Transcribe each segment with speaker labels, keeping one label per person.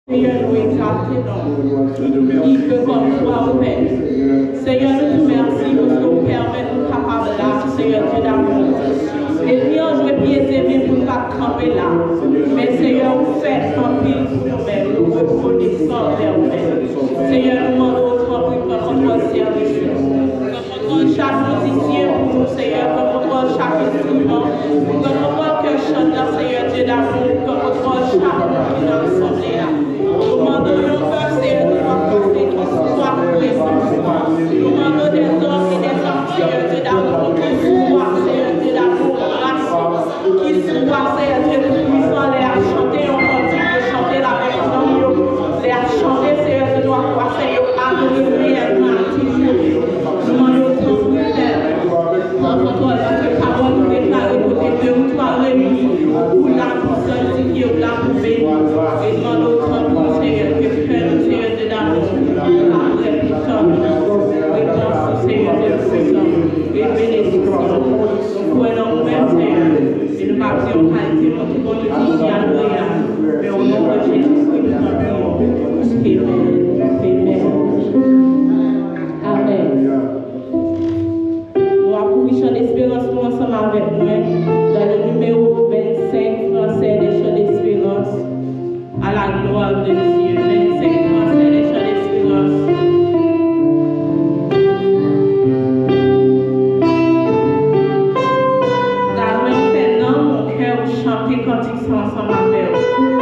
Speaker 1: Seigneur, nous exaltons. Il peut comme toi, au Père. Seigneur, nous te remercions pour ce que nous permet de nous capables là, Seigneur Dieu d'amour. Et puis, on joue pieds aimés pour ne pas camper là. Mais Seigneur, vous faites un pile pour nous-mêmes, nous reconnaissons vers nous-mêmes. Seigneur, nous demandons autrement pour notre service. Comme chaque musicien pour nous, Seigneur, comme chaque instrument, comme que chante, Seigneur Dieu d'amour, comme chaque monde qui est ensemble là. Nous demandons une peur, Seigneur, de nous passer, qui soit présent. Nous demandons des hommes et des femmes, Seigneur Dieu d'amour, qui soient, Seieur Dieu d'amour, qui soient, Seigneur Dieu puissant, les à chanter, on continue de chanter la même chose, les à chanter, Seieur Dieu, doit voir, Seigneur, adorer réellement, toujours. Nous demandons tout pour notre parole nous déclarer côté de nous, toi réunis, pour la pour sanctifier, pour la pour bénir. Et demandons autant pour Seigneur, que Père, Seigneur de l'amour, après tout ça, réponse, Seigneur de puissant, et bénédiction. Nous prenons nous-mêmes, Seigneur, et nous partions en qualité, nous qui nous disons Alléluia, mais au nom de Jésus-Christ, nous t'en prions. Amen. Amen. Nous avons l'espérance pour ensemble avec nous dans le numéro 25 français des chants d'espérance à la gloire de Dieu. 25 français des chants d'espérance. Dans maintenant, mon cœur chanter cantique ensemble avec vous.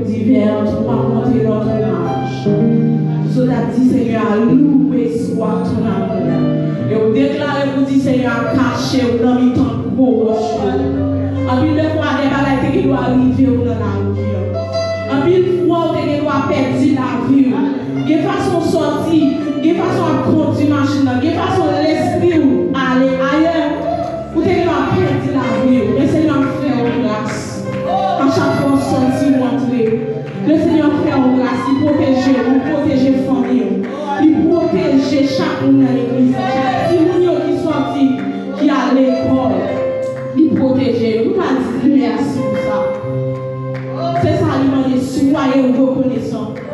Speaker 1: divers, tu vas monter notre marche. Cela dit, Seigneur, loué soit ton amour. Et vous déclarez, vous dites, Seigneur, caché dans le temps pour en plus de fois, des bagages qui doivent arriver dans la vie. En plus de fois, qui doivent perdre la vie. De façon sortie, de façon à conduire la machine, de façon à l'esprit aller ailleurs. Vous devez perdre la vie. Le Seigneur fait grâce. À chaque fois, sortir, rentrer. Le Seigneur fait grâce. Il protège la famille. Il protège chaque monde dans l'église. Si vous qui sorti, qui a l'école, il protège. Vous ne pouvez pas dire merci pour ça. C'est ça, il m'a dit, soyez reconnaissants. Je ne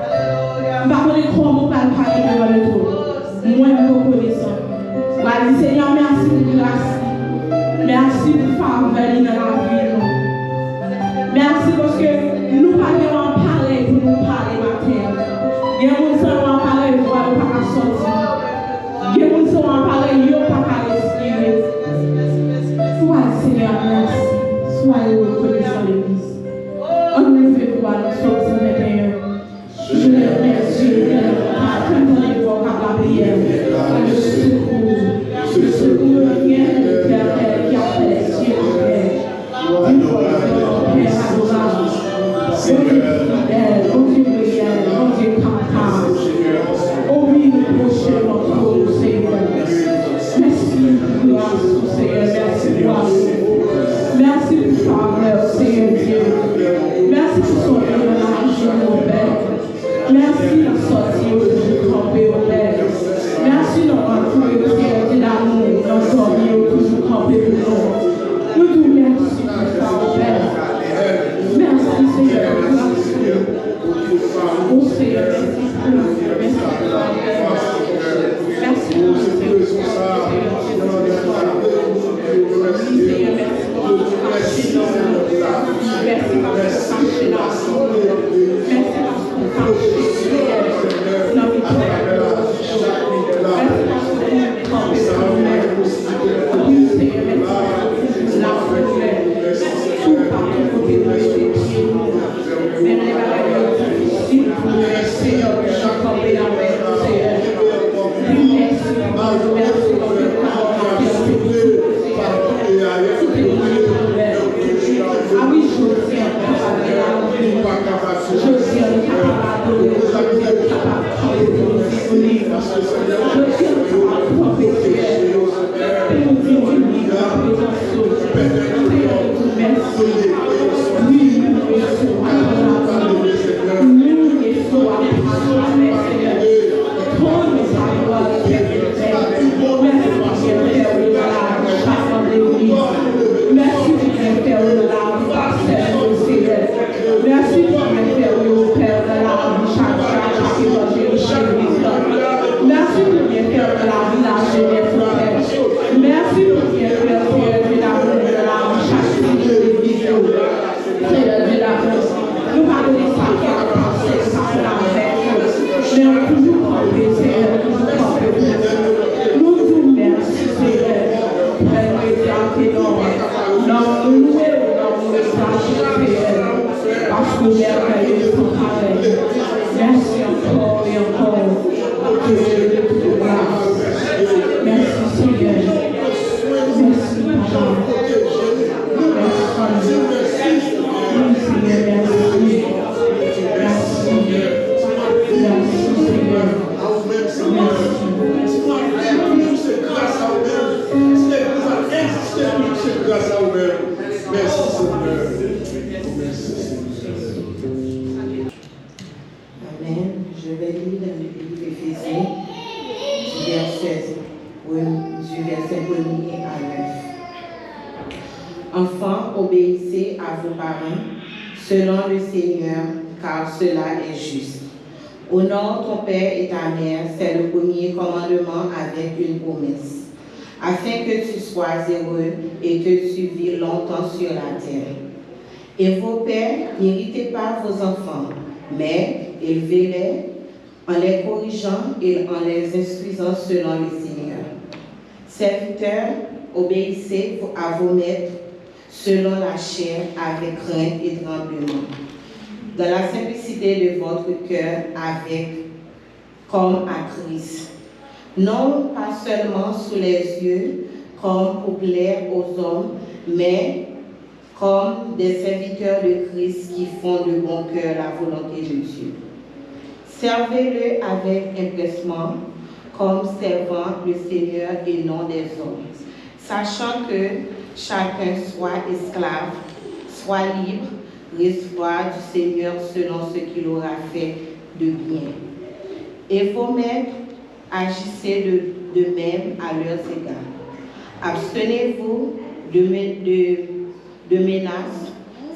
Speaker 1: sais pas comment on va parler devant le trône. Moi, je suis reconnaissant. Je vais dire, Seigneur, merci pour grâce. Merci pour faveur dans la vie. Merci parce que nous parlons parler pour nous parler matin. Il y a des gens qui sont parler pour ne pas sortir. Il y a des gens qui sont parler pour ne pas respirer. Sois Seigneur, merci. Soyez reconnaissant l'église. On nous fait voir nous sommes 21. Je les remercie à tout les vocables à prière, à le secours bien éternel qui a fait les cieux et la terre. Du Père adorable, mon Dieu fidèle, mon Dieu capable. Oh oui, nous prochains notre Seigneur. Merci pour grâce, Seigneur, merci pour amour. Merci pour faveur, Seigneur Dieu. Merci pour son élargissement, mon Père. Merci de sortir de camper au Père. Merci de rentrer au ciel d'amour, dans son vie, toujours camper pour nous. Nous vous remercions pour ça, au Père. Merci, Seigneur. Oh Seigneur, merci pour la merci pour ce Seigneur. Seigneur, merci pour votre cachet dans nous. Merci pour votre cachet dans nous. Merci pour votre cachet dans nous.
Speaker 2: Enfants, obéissez à vos parents, selon le Seigneur, car cela est juste. Honore ton père et ta mère, c'est le premier commandement avec une promesse, afin que tu sois heureux et que tu vis longtemps sur la terre. Et vos pères, n'irritez pas vos enfants, mais élevez-les en les corrigeant et en les instruisant selon le Seigneur. Serviteurs, obéissez à vos maîtres selon la chair avec crainte et tremblement, dans la simplicité de votre cœur comme à Christ. Non pas seulement sous les yeux, comme pour plaire aux hommes, mais comme des serviteurs de Christ qui font de bon cœur la volonté de Dieu. Servez-le avec empressement, comme servant le Seigneur et non des hommes, sachant que chacun soit esclave, soit libre, recevoir du Seigneur selon ce qu'il aura fait de bien. Et vos maîtres, agissez de même à leurs égards. Abstenez-vous de menaces,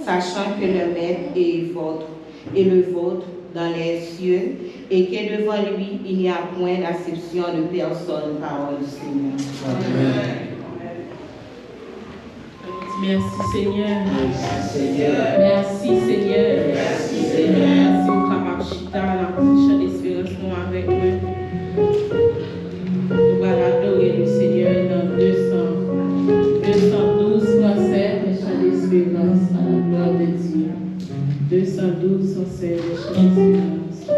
Speaker 2: sachant que le maître est le vôtre dans les cieux, et que devant lui, il n'y a point d'acception de personne, parole du Seigneur.
Speaker 1: Amen. Merci Seigneur.
Speaker 3: Merci Seigneur.
Speaker 1: Merci Seigneur.
Speaker 3: Merci Seigneur.
Speaker 1: Merci au Kapachita, la chant d'espérance nous avec nous. Nous allons adorer le Seigneur dans 212 français, les chants d'espérance à la gloire de Dieu. 212 français, les chants d'espérance à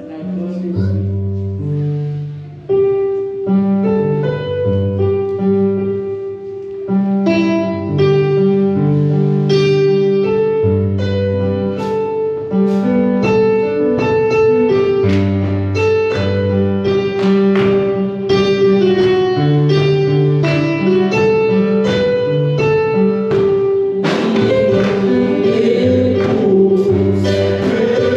Speaker 1: la gloire de Dieu.
Speaker 3: Seigneur.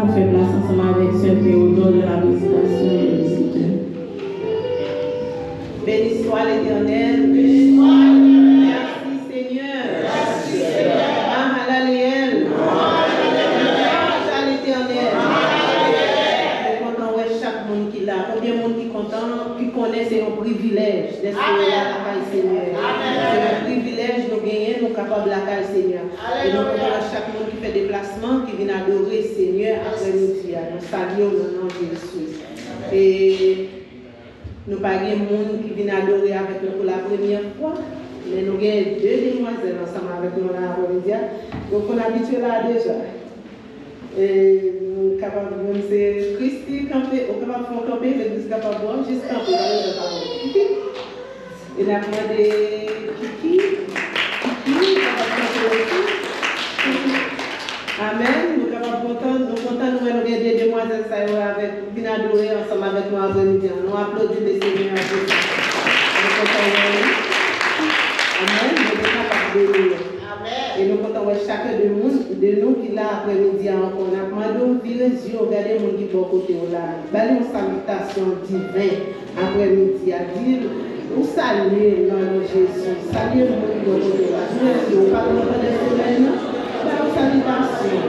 Speaker 1: on fait place ensemble avec Sœur Théodore de la Visitation et visiteurs.
Speaker 2: Béni soit l'Éternel. Merci Seigneur. Ah, Halaliel. Grâce à l'Éternel. Je suis content de chaque monde qui est là. Combien de monde qui est content, qui connaît, c'est un privilège d'être là à la caille Seigneur. C'est un privilège de gagner, nous capables de la caille Seigneur. Et nous comptons chaque monde qui fait déplacement, qui vient adorer Seigneur après midi. Nous saluons le nom de Jésus. Et nous n'avons pas de monde qui vient adorer avec nous pour la première fois. Mais nous avons deux demoiselles ensemble avec nous là après-midi. Donc on est habitué là déjà. Et nous sommes capables de c'est Christy camper, on est capable de faire camper, l'église est capable de voir, juste camper, pas de parole. Et nous avons demandé Kiki, capable de camper aussi. Amen, nous sommes capables de contents, nous avons des demoiselles avec qui viennent adorer ensemble avec nous après-midi. Nous applaudissons les Seigneurs à tous. Nous sommes contents. Amen, nous sommes capables de lire. Et nous comptons chacun de nous qui là après-midi encore. On a demandé virer les yeux, regarder les gens qui sont côté là. Belle une salutation divine après-midi à dire, vous saluez le nom de Jésus. Saluez le monde qui sont côté là. Nous parlons de la semaine, une salutation.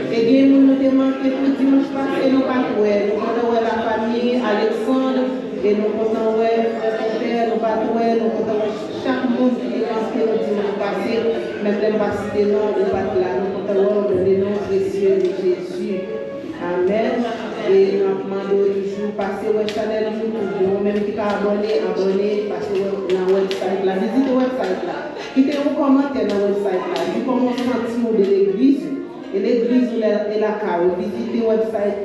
Speaker 2: Et bien, nous nous demandons que dimanche passé, nous partons. Nous comptons la famille Alexandre et nous comptons frère Père, nous partons, nous comptons chaque monde qui est inscrit au dimanche passé. Même les passes de nom, nous partons là, nous comptons dans le nom précieux de Jésus. Amen. Et nous demandons toujours passer au channel YouTube, même qui pas abonné, passer dans le website là, visitez le website là. Quittez un commentaire dans le website là. Dis comment sentir de l'église. Et l'église est la carrière. Visitez le website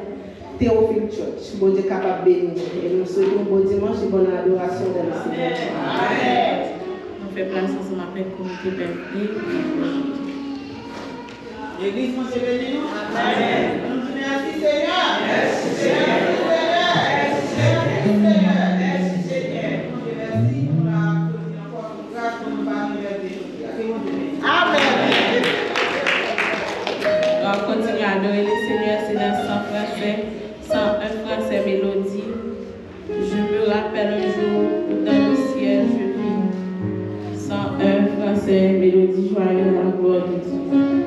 Speaker 2: Théophile Church. Bon Dieu capable de bénir. Et nous souhaitons un bon dimanche et bonne adoration dans le Seigneur. Amen.
Speaker 1: On fait place ensemble avec le comité perdu.
Speaker 2: L'église nous est bénie. Amen. Merci Seigneur. Merci Seigneur. Merci Seigneur. Merci Seigneur. Merci pour la grâce que nous avons reçue. Amen.
Speaker 1: On continue à adorer le Seigneur, c'est dans 100 français, 101 français mélodie. Je me rappelle un jour où dans le ciel je vis. 101 français mélodie, joyeux à la gloire de Dieu.
Speaker 4: Amen.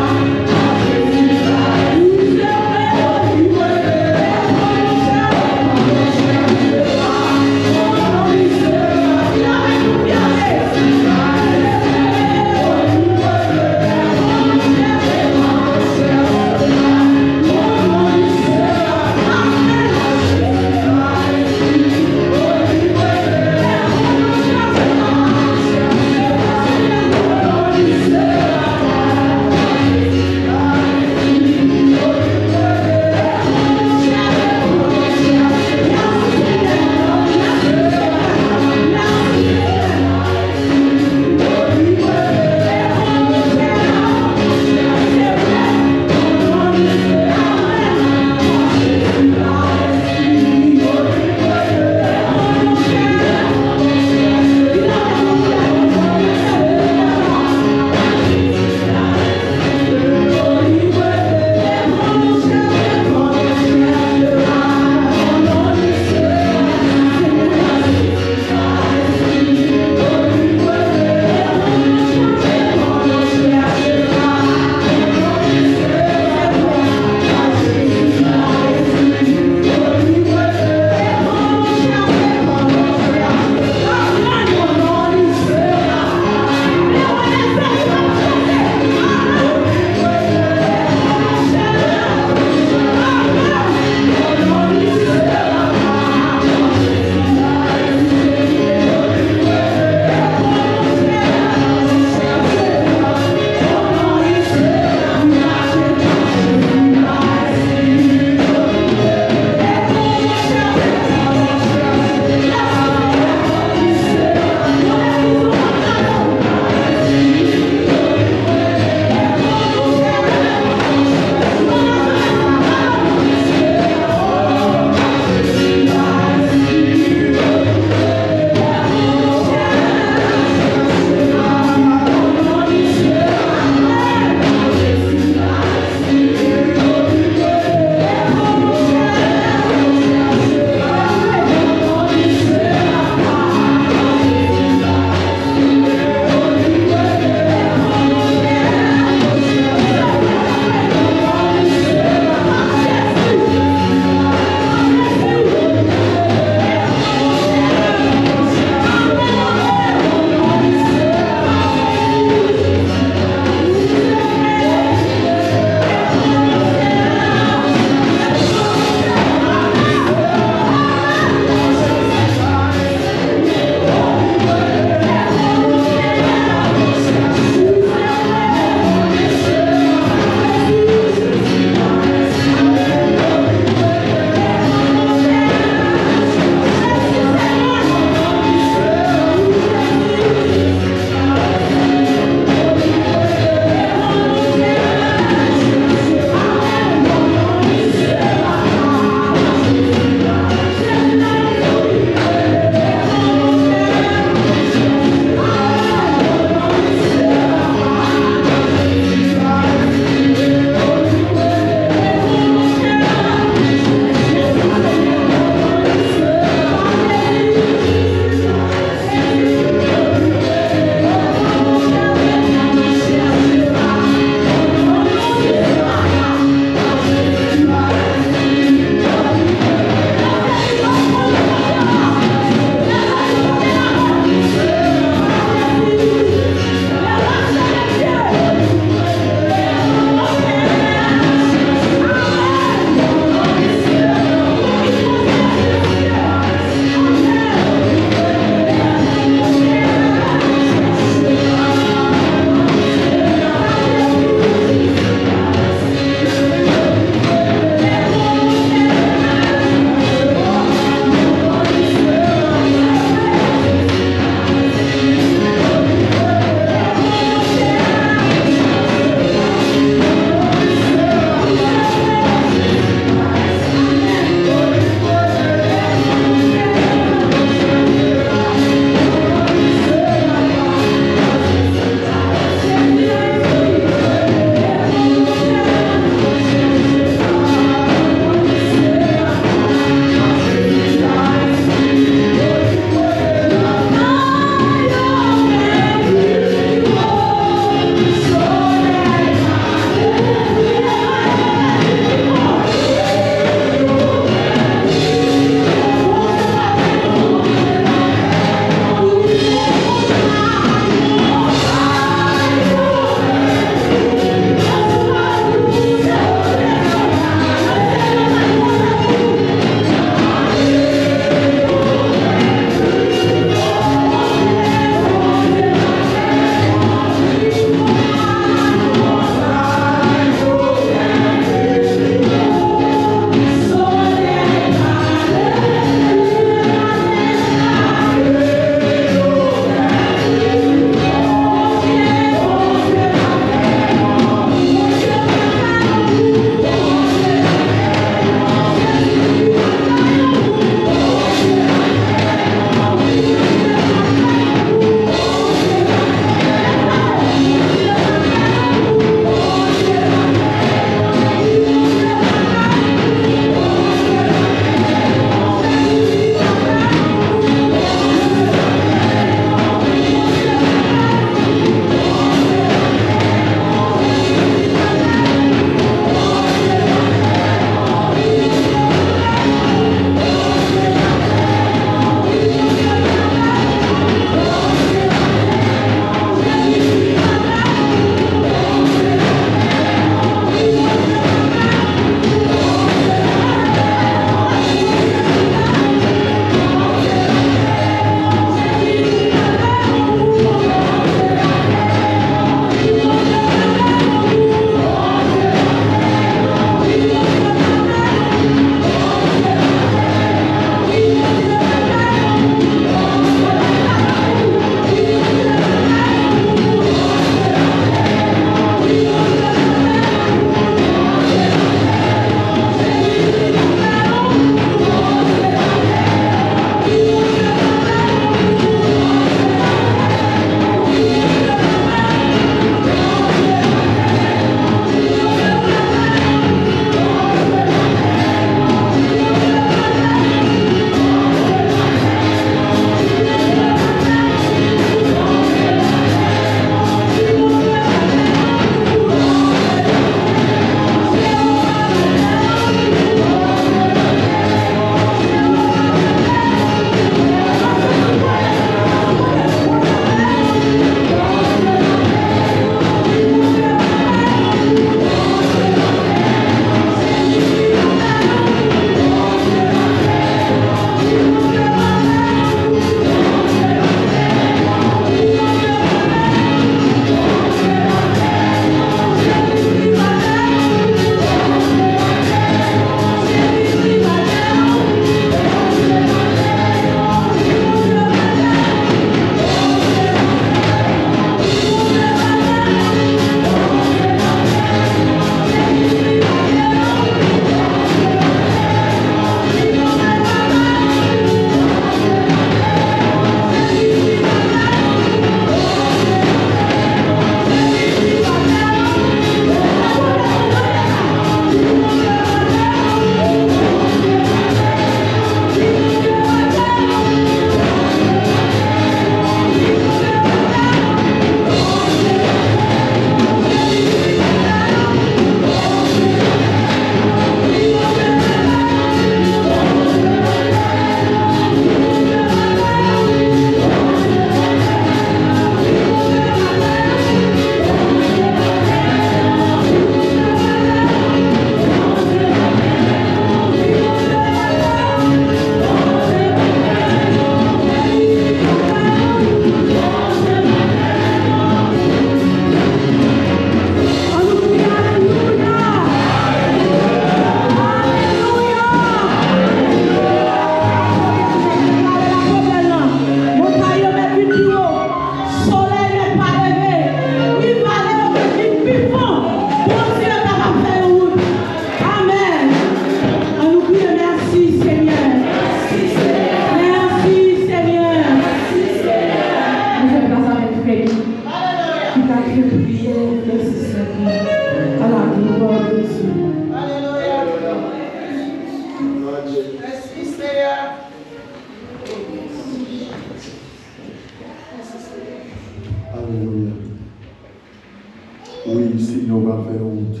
Speaker 4: va faire une route.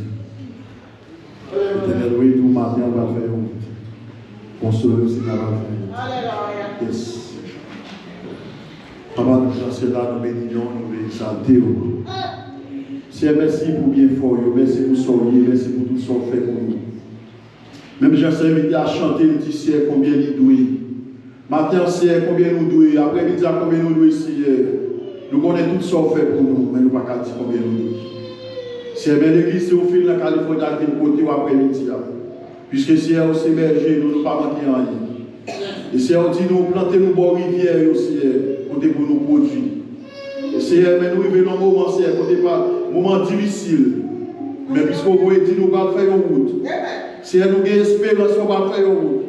Speaker 4: Éternel, oui, tout matin, on va faire une route. Consoler aussi, on va faire une route. Yes. Papa, nous chancels là, nous bénissons, nous exaltons. Seigneur, merci pour bien fort, merci pour soigner, merci pour tout ce qu'on fait pour nous. Même j'ai invité à chanter, nous disons, Seigneur, combien nous doués. Matin, Seigneur, combien nous doués. Après-midi, combien nous doués, Seigneur. Nous connaissons tout ce qu'on fait pour nous, mais nous ne pouvons pas dire combien nous doués. Seigneur, l'église, c'est au fil de la Californie, à côté ou après-midi. Puisque Seigneur, aussi berger, nous ne pouvons pas manquer rien. Et Seigneur, dit nous planter nos bonnes rivières aussi, côté pour nous produire. Et Seigneur, mais nous vivons dans un moment, Seigneur, côté pas un moment difficile. Mais puisqu'on vous dit, nous allons faire une route. Seigneur, nous avons espérance, on va faire une route.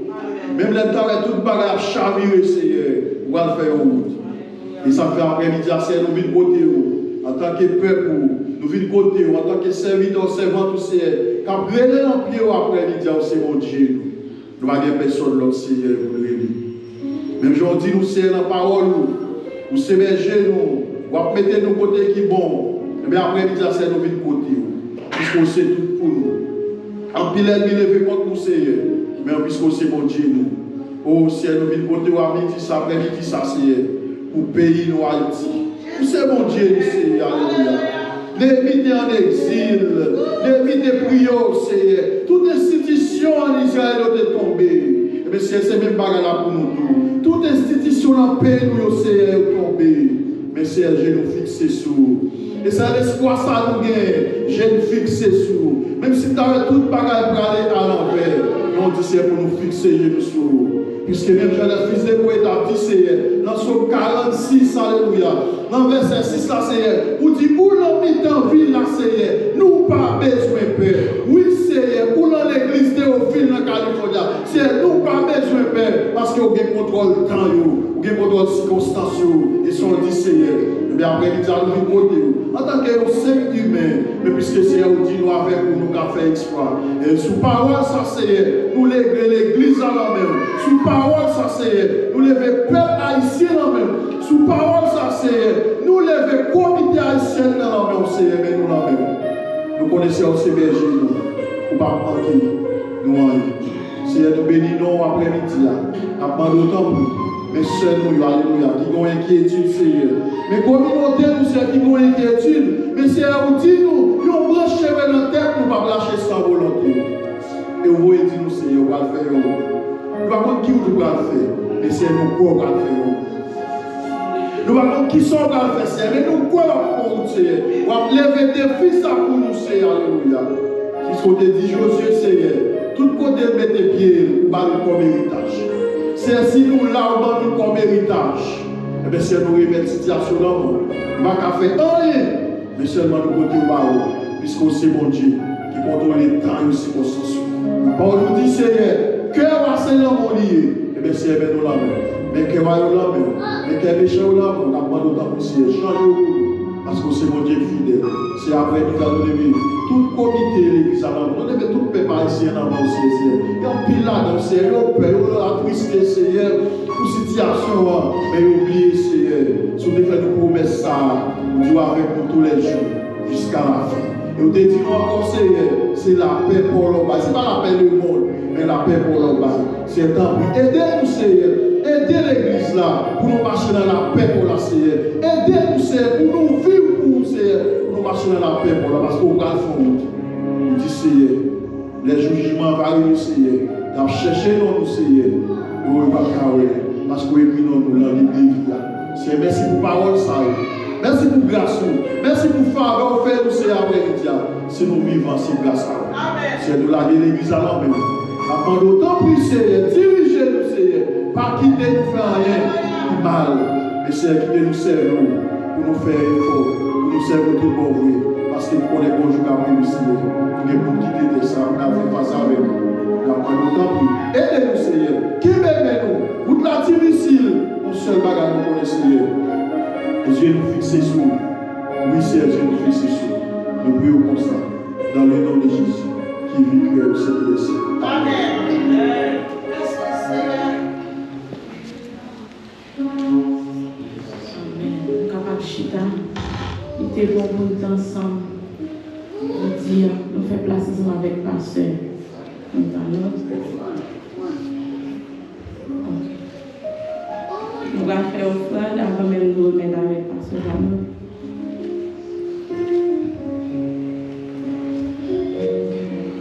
Speaker 4: Même les temps où tout le bagage a chaviré, Seigneur, nous allons faire une route. Et ça fait après-midi, Seigneur, nous venons côté en tant que peuple, nous venons côté en tant que serviteur, servant, Seigneur, quand nous venons en pied après-midi, c'est mon Dieu. Nous n'avons personne l'autre, Seigneur, pour nous aider. Même aujourd'hui, nous, Seigneur, dans la parole, nous s'émerger, nous mettez nos côtés qui bon. Mais après-midi, c'est nous venons côté. Puisqu'on sait tout pour nous. En pile, elle levé contre nous, Seigneur. Mais puisqu'on sait mon Dieu, nous. Oh, Seigneur, nous venons côté à midi, ça, après-midi, ça, Seigneur. Pour payer nos Haïti. C'est mon Dieu, Seigneur. Alléluia. L'éviter en exil, l'éviter prier, Seigneur. Toute institution en Israël est tombée. Mais c'est même pas là pour nous tous. Toute institution en paix, nous, Seigneur, est tombée. Mais Seigneur, je nous fixe sur. Et c'est l'espoir, ça nous gagne. Je nous fixe sur. Même si tu avais toute bagaille pour aller à l'envers, on dit c'est pour nous fixer, je nous sur. Puisque même j'ai le fils de poète a dit, Seigneur, dans son 46, alléluia, dans verset 6, là, Seigneur, où dit, où l'on mit en ville, là, Seigneur, nous pas besoin de paix. Oui, Seigneur, où l'on l'église Théophile, dans Californie, Seigneur, nous pas besoin de paix, parce qu'on a contrôle le temps, on a contrôle les circonstances, et son dit, Seieur, mais après, il dit, nous côté, en tant que ser humain, mais puisque Seigneur, dit, nous avec nous, nous avons fait exploit. Et sous parole, ça, Seigneur, nous léguer l'église à la même. Sous parole, ça, Seigneur, nous lever peuple haïtien à la même. Sous parole, ça, Seigneur, nous lever comité haïtien dans la même, Seigneur, mais nous la même. Nous connaissons aussi berger, nous, pour ne pas manquer, nous en Seigneur, nous bénissons après-midi, après d'autant plus. Mais seuls nous, alléluia, qui ont inquiétude, Seigneur. Mais communauté, nous, c'est qui ont inquiétude. Mais Seigneur, vous dites nous, nous branché dans la tête, nous ne pouvons pas lâcher sans volonté. Et vous voyez, nous, Seigneur, on va le faire. Nous ne savons pas qui nous va le faire, mais c'est nous qui va le faire. Nous ne savons pas qui sont va le faire, Seigneur, mais nous quoi pour nous, Seigneur. On va lever des fils pour nous, Seigneur, alléluia. Puisqu'on te dit, Josué, Seigneur, tout côté de mettre tes pieds, on va nous comme héritage. C'est si nous l'avons nous comme héritage, et bien c'est nous remettre situation dans le monde. Nous ne pouvons pas faire rien, mais seulement nous côté au bas, puisque c'est mon Dieu qui contrôle les temps et les circonstances. Paul nous dit, Seigneur, cœur à Seigneur mon lié, et bien c'est nous la main. Mais cœur à la main, mais cœur méchant la main, on a pas d'autant pour Seigneur. Changez-vous, parce que c'est mon Dieu fidèle. C'est après nous faire nous lever. Tout comité, l'église à la main, on devait tout préparer ici en avant aussi, Seigneur. Il y a un pile là dans le Seigneur, on peut attristé, Seigneur, pour situation, mais oubliez, Seieur, si on devait nous promettre ça, nous devons avec nous tous les jours, jusqu'à la fin. Et on te dit encore, Seigneur, c'est la paix pour l'homme. Ce n'est pas la paix du monde, mais la paix pour l'homme. C'est un temps. Aidez-nous, Seigneur. Aidez l'église là pour nous marcher dans la paix pour la Seigneur. Aidez-nous, Seigneur, pour nous vivre pour nous, Seigneur. Pour nous marcher dans la paix pour l'homme. Parce qu'on va le faire. On dit, Seigneur, les jugements vont arriver, Seigneur. Nous cherchons nous, Seigneur. Nous ne pouvons pas. Parce qu'on est venu dans nous, dans l'église là. Seigneur, merci pour parole, ça. Merci pour grâce. Merci pour faveur fait nous, Seigneur, après-midi. Si nous vivons, c'est grâce à nous. C'est nous laguer l'église à l'homme. Après d'autant plus, Seigneur, dirigez-nous, Seigneur. Pas quitter nous faire rien de mal. Mais Seigneur, quitter nous servir pour nous faire effort. Pour nous servir tout bon vrai. Parce que nous connaissons bonjour après nous, Seigneur. Nous pour quitter de ça, nous avons fait face avec nous. Après d'autant plus. Aidez-nous, Seigneur. Qui m'aime-nous? Vous la difficile. Mon seul bagage, nous connaissons, Seigneur. Les yeux nous fixés sur nous. Oui, Seigneur, les yeux nous fixés sur nous. Nous prions comme ça. Dans le nom de Jésus. Qui vit que au ciel. Amen.
Speaker 1: Capable chita, il était bon pour nous ensemble. On dit baptisme avec pasteur. On va faire offrande avant même de nous remettre avec pasteur Ramon.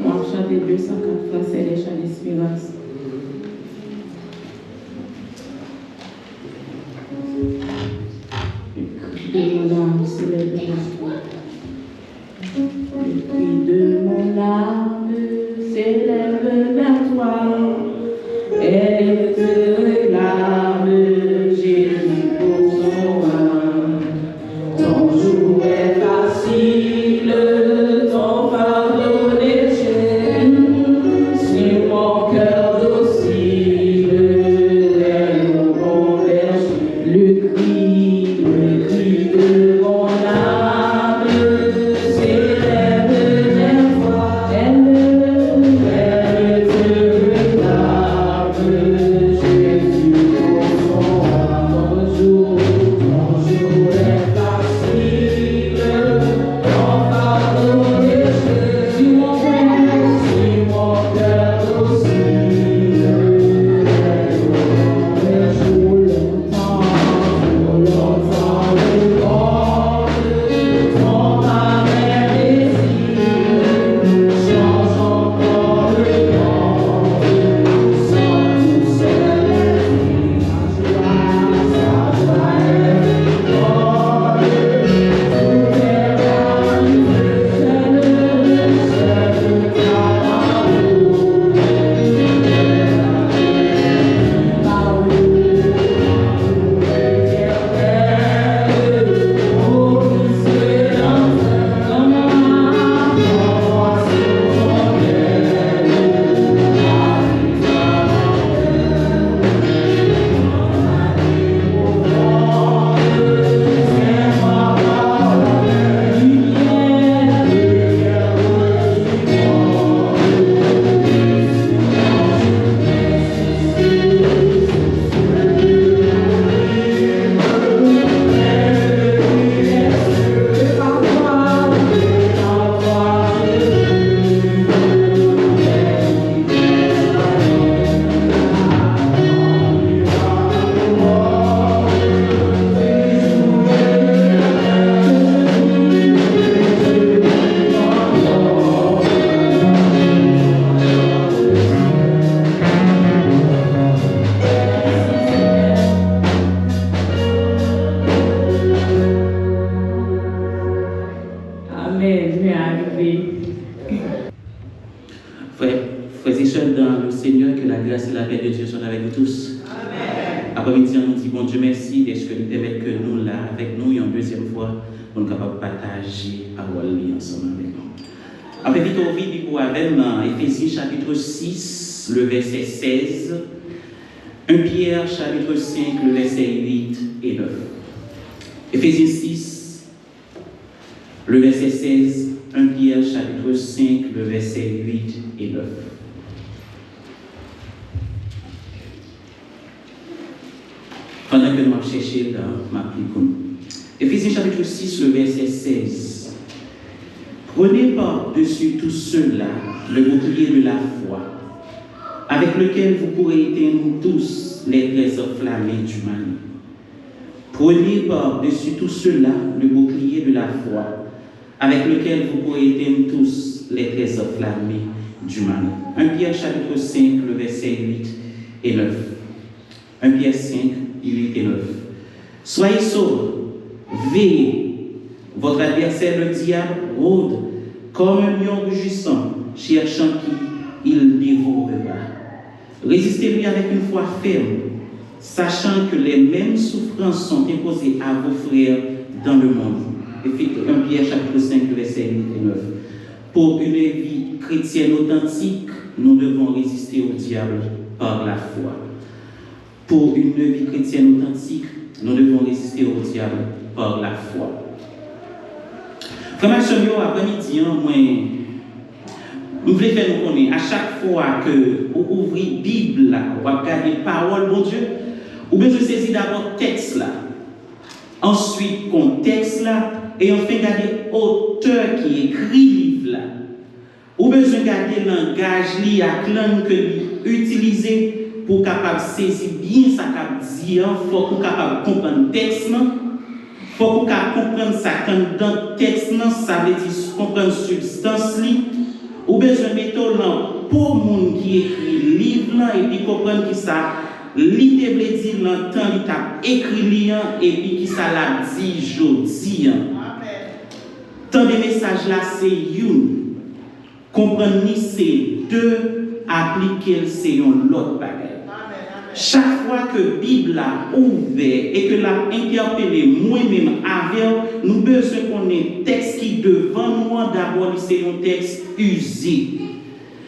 Speaker 1: On va chanter 204 français les chants d'espérance. De mon âme s'élève vers toi. Le cri de mon âme s'élève vers toi. Elle te réclame, Jésus, pour son âme. Ton jour est facile, ton fardeau léger. Sur mon cœur docile, elle nous converge. Le cri de mon âme s'élève vers toi. Elle te réclame, Jésus, pour son âme. Ton jour est facile, ton fardeau léger. Sur mon cœur docile, elle nous converge. Longtemps le monde, ton amère désir, change encore le monde, sans tout seul sa joie est folle, tout est calme, seul ta parole, Amen, je vais arriver.
Speaker 5: Frères et sœurs dans le Seigneur, que la grâce et la paix de Dieu soient avec nous tous. Amen. Après-midi, on nous dit bon Dieu merci d'être que nous permet que nous là avec nous et en deuxième fois, on est capable de partager à Wally ensemble avec nous. Après vite au vide pour avec dans Éphésiens chapitre 6, le verset 16, 1 Pierre chapitre 5, le verset 8 et 9. Éphésiens 6, le verset 16, 1 Pierre chapitre 5, le verset 8 et 9. Pendant que nous allons chercher dans ma Bible. Éphésiens chapitre 6, le verset 16. Prenez par-dessus tout cela le bouclier de la foi, avec lequel vous pourrez éteindre tous les traits enflammés du mal. Prenez par-dessus tout cela le bouclier de la foi, avec lequel vous pourrez éteindre tous les traits enflammés du mal. 1 Pierre chapitre 5, le verset 8 et 9. 1 Pierre 5, 8 et 9. Soyez sauvés, veillez. Votre adversaire, le diable, rôde comme un lion rugissant, cherchant qui il dévorera. Résistez-lui avec une foi ferme, sachant que les mêmes souffrances sont imposées à vos frères dans le monde. 1 Pierre chapitre 5, verset 8 et 9. Pour une vie chrétienne authentique, nous devons résister au diable par la foi. Pour une vie chrétienne authentique, nous devons résister au diable par la foi. Comme je après-midi, nous voulons faire nous connaître à chaque fois que vous ouvrez la Bible, vous regardez la parole, bon Dieu, ou bien je saisis d'abord le texte là, ensuite contexte là, et enfin regarder l'auteur qui écrit le livre là. Ou besoin de garder le langage, la langue que utiliser pour capable saisir bien ça qu'a dit, faut pour capable comprendre le texte, faut pour capable comprendre ça quand dans le texte, ça veut dire comprendre substance ou besoin de mettre pour monde qui écrit livre et puis comprendre qui ça l'idée veut dire l'entend il t'a écrit lien et puis qui ça l'a dit jodi. Tant des messages là c'est une comprendre ni c'est deux, appliquer c'est un l'autre bagage. Chaque fois que la Bible a ouvert et que l'a interpellé moi-même avec, nous besoin qu'on ait un texte qui devant nous d'abord c'est un texte usé.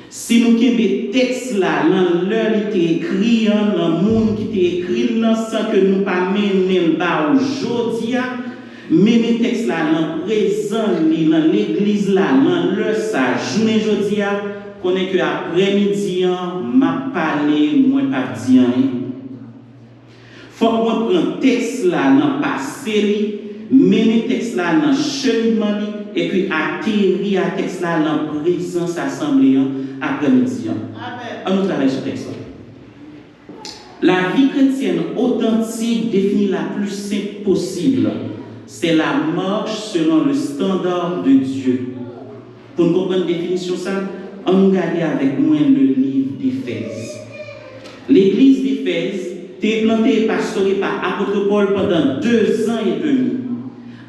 Speaker 5: Si nous avons des textes là, l'heure qui est écrit, dans le monde qui est écrit, sans que nous pas mener le bas aujourd'hui, mais les textes là, dans présent, dans l'église là, dans l'heure ça, journée aujourd'hui, qu'on est que après-midi, m'a parlé, moi pas dit rien. Faut qu'on prenne texte là dans passé, mener texte là dans cheminement et puis atterrir à texte là dans présence assemblée après-midi. On nous travaille sur texte. La vie chrétienne authentique définie la plus simple possible. C'est la marche selon le standard de Dieu. Pour nous comprendre la définition ça, on nous regarde avec moi le livre d'Éphèse. L'église d'Éphèse était plantée et pastorée par l'apôtre Paul pendant 2 ans et demi.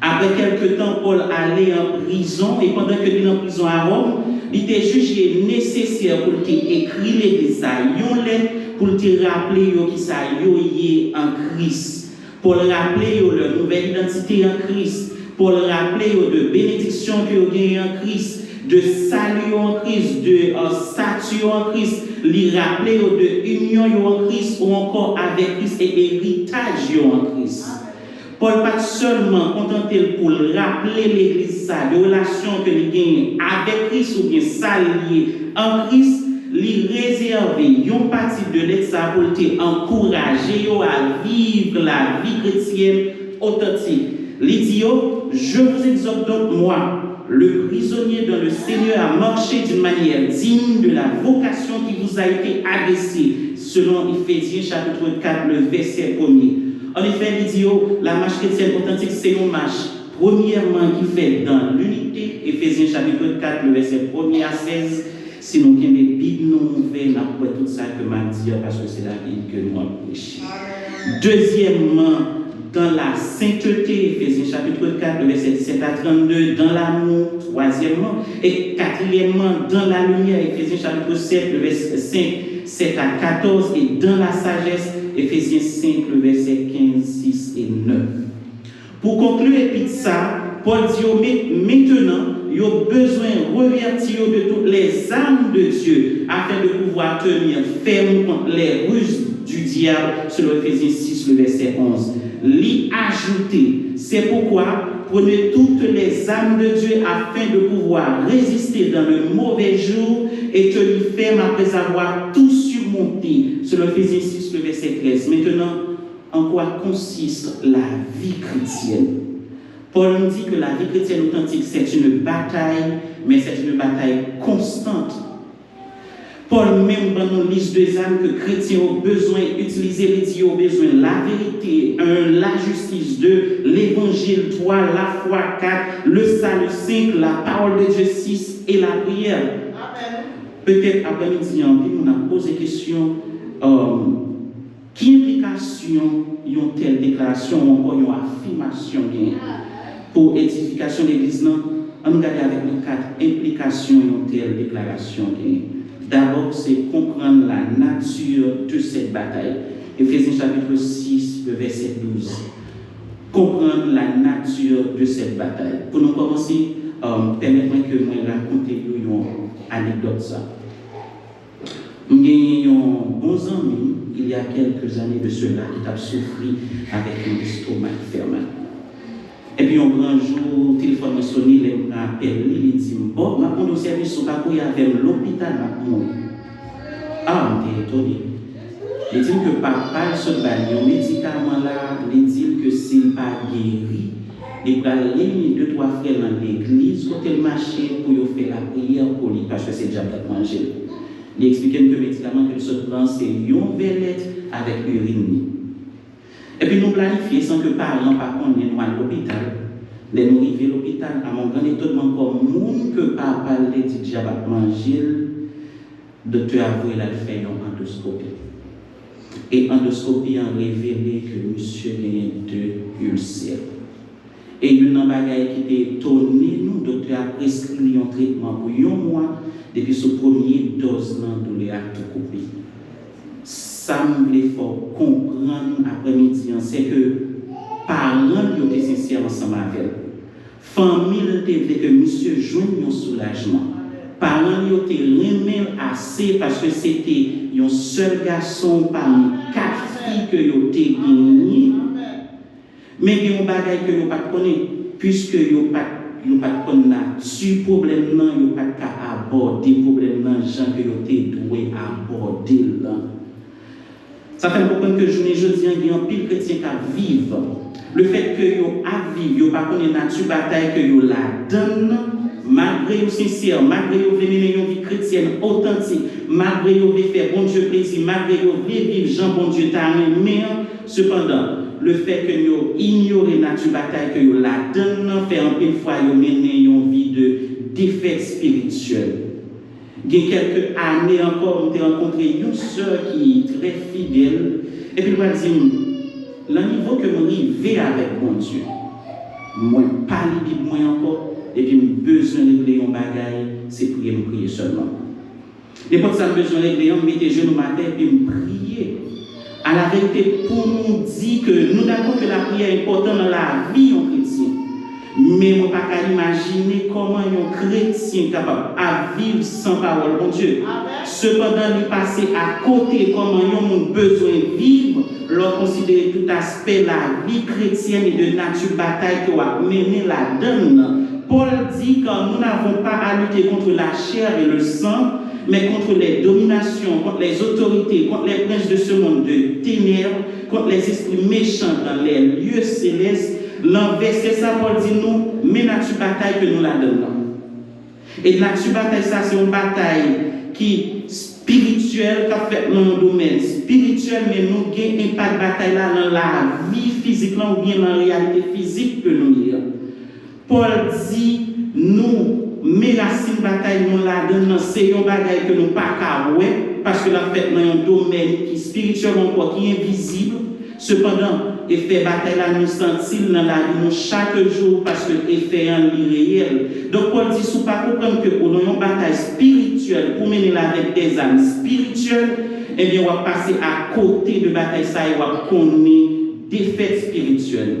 Speaker 5: Après quelques temps, Paul allait en prison et pendant qu'il était en prison à Rome, il était jugé nécessaire pour qu'il écrive l'église pour te rappeler qui ça y est en Christ, pour rappeler leur nouvelle identité en Christ, pour rappeler de bénédiction que y a en Christ, de salut en Christ, de statut en Christ, lui rappeler de union en Christ ou encore avec Christ et héritage en Christ. Paul pas seulement contenté pour rappeler l'église de relation que il gagne avec Christ ou bien s'allier en Christ, lui réserver une partie de l'exa pour encourager à vivre la vie chrétienne authentique. Il dit, je vous exhorte donc moi, le prisonnier dans le Seigneur, à marcher d'une manière digne de la vocation qui vous a été adressée, selon Éphésiens chapitre 4, le verset 1er. En effet, il dit, la marche chrétienne authentique, c'est une marche, premièrement, qui fait dans l'unité, Éphésiens chapitre 4, le verset 1er à 16. Si nous avons des Bibles non ouvertes, nous avons tout ça que m'a dit, parce que c'est la Bible que nous avons prêché. Deuxièmement, dans la sainteté, Éphésiens chapitre 4, le verset 17 à 32, dans l'amour, troisièmement, et quatrièmement, dans la lumière, Éphésiens chapitre 7, le verset 5, 7 à 14, et dans la sagesse, Éphésiens 5, le verset 15, 6 et 9. Pour conclure, et puis ça, Paul dit, maintenant, il y a besoin de revertir de toutes les armes de Dieu afin de pouvoir tenir ferme contre les ruses du diable, selon Éphésiens 6, le verset 11. L'y ajouter, c'est pourquoi prenez toutes les armes de Dieu afin de pouvoir résister dans le mauvais jour et tenir ferme après avoir tout surmonté, selon Éphésiens 6, le verset 13. Maintenant, en quoi consiste la vie chrétienne? Paul nous dit que la vie chrétienne authentique, c'est une bataille, mais c'est une bataille constante. Paul, même dans nos listes de âmes que chrétiens ont besoin d'utiliser, les dieux ont besoin de la vérité, 1, la justice, 2, l'évangile, 3, la foi, 4, le salut, 5, la parole de Dieu, 6 et la prière. Amen. Peut-être après-midi, on a posé la question, quelle implication une telle déclaration ou encore une affirmation pour édification de l'église? On regarde avec les 4 implications d'une telle déclaration. D'abord, c'est comprendre la nature de cette bataille. Éphésiens chapitre 6, le verset 12. Comprendre la nature de cette bataille. Pour nous commencer, permettez-moi que je raconte une anecdote. J'ai eu un bon ami, il y a quelques années de cela, qui a souffert avec un estomac fermé. Et puis, un grand jour, le téléphone a sonné, il m'a appelé, il dit, bon, ma prendre au service, on va courir avec l'hôpital. Ah, on était étonné. Il dit que papa, ce médicament là, il dit que s'il n'est pas guéri, et pour réunir 2-3 frères dans l'église, quand elle marchait pour faire la prière pour lui, parce que c'est déjà pour manger. Il explique que le médicament que se prend, c'est une velette avec urine. Et puis nous planifions sans que parents, par contre, nous à l'hôpital. Nous arrivons à l'hôpital, à mon grand étonnement, comme monde que papa l'a dit déjà va manger, le docteur a voulu faire une endoscopie. Et l'endoscopie a révélé que monsieur a 2 ulcères. Et une bagaille qui était étonnée, nous, le docteur a prescrit un traitement pour 1 mois depuis ce premier dose de douleur à tout couper. Ça me fait comprendre après-midi, c'est que parents étaient sincères ensemble avec elle. Famille était que monsieur joigne un soulagement. Parents étaient remis assez parce que c'était un seul garçon parmi 4 filles que vous avez gagné. Mais il y a un bagage que vous ne connaissez pas, puisque vous ne connaissez pas problème, vous ne pouvez pas aborder le problème dans les gens que vous devez aborder. Ça fait comprendre que je dis qu'il y a un pile chrétien qui vivent. Le fait que vous vivez, vous ne connaissez pas nature bataille que vous la donne, malgré vous sincère, malgré vous voulez mener une vie chrétienne authentique, malgré vous voulez faire bon Dieu plaisir, malgré vous voulez vivre Jean bon Dieu t'a mais cependant, le fait que vous ignorez la nature bataille que vous la donne, fait un peu de fois vous mener une vie de défaite spirituelle. Il y a quelques années encore, j'ai rencontré une soeur qui est très fidèle, et puis elle m'a dit, le niveau que je vais avec mon Dieu, moi, pas les Bible, moi encore, et puis j'ai besoin de régler un bagaille, c'est prier seulement. Et pour ça, j'ai besoin de régler, je mets les genoux matin et puis je prier. À la vérité, pour nous dire que nous avons que la prière est importante dans la vie en chrétien. Mais je ne peux pas imaginer comment un chrétien est capable de vivre sans parole, mon Dieu. Cependant, il passe à côté comment ils ont besoin de vivre, leur considérer tout aspect de la vie chrétienne et de nature bataille que va mener la donne. Paul dit que nous n'avons pas à lutter contre la chair et le sang, mais contre les dominations, contre les autorités, contre les princes de ce monde de ténèbres, contre les esprits méchants dans les lieux célestes. Verset ça, Paul dit nous, mais nature bataille que nous la donnons. Et nature bataille, ça, c'est une bataille qui spirituelle, qui a fait dans le domaine spirituel, mais nous n'avons pas de bataille là dans la vie physique, là, ou bien dans la réalité physique que nous avons. Paul dit, nous, mais racines bataille, nous la donnons, c'est une bataille que nous pas qu'à parce que la fait dans un domaine qui est spirituel encore, qui est invisible. Cependant, effet bataille là nous sentir dans la vie chaque jour parce que effet en réel. Donc Paul dit sous pas comprendre que pour une bataille spirituelle pour mener la avec des âmes spirituelles, eh bien on va passer à côté de bataille ça et on va connaître défaite spirituelle.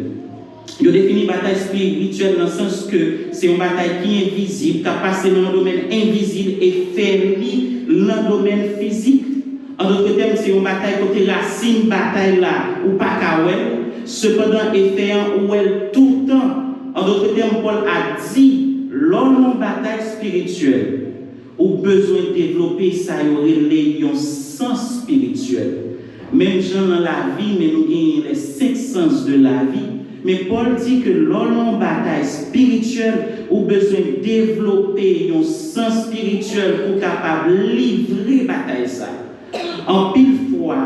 Speaker 5: Il définit bataille spirituelle dans le sens que c'est une bataille qui est invisible, qui a passé dans un domaine invisible et fait dans le domaine physique. En d'autres termes, c'est une bataille côté racine, bataille là, ou pas kawel. Cependant, effet où elle tout le temps. En d'autres termes, Paul a dit, lors d'une bataille spirituelle, ou besoin de développer ça, il y aurait un sens spirituel. Même gens dans la vie, mais nous gagnons les 5 sens de la vie. Mais Paul dit que lors d'une bataille spirituelle, ou besoin de développer un sens spirituel pour capable livrer la bataille ça. En pile foi,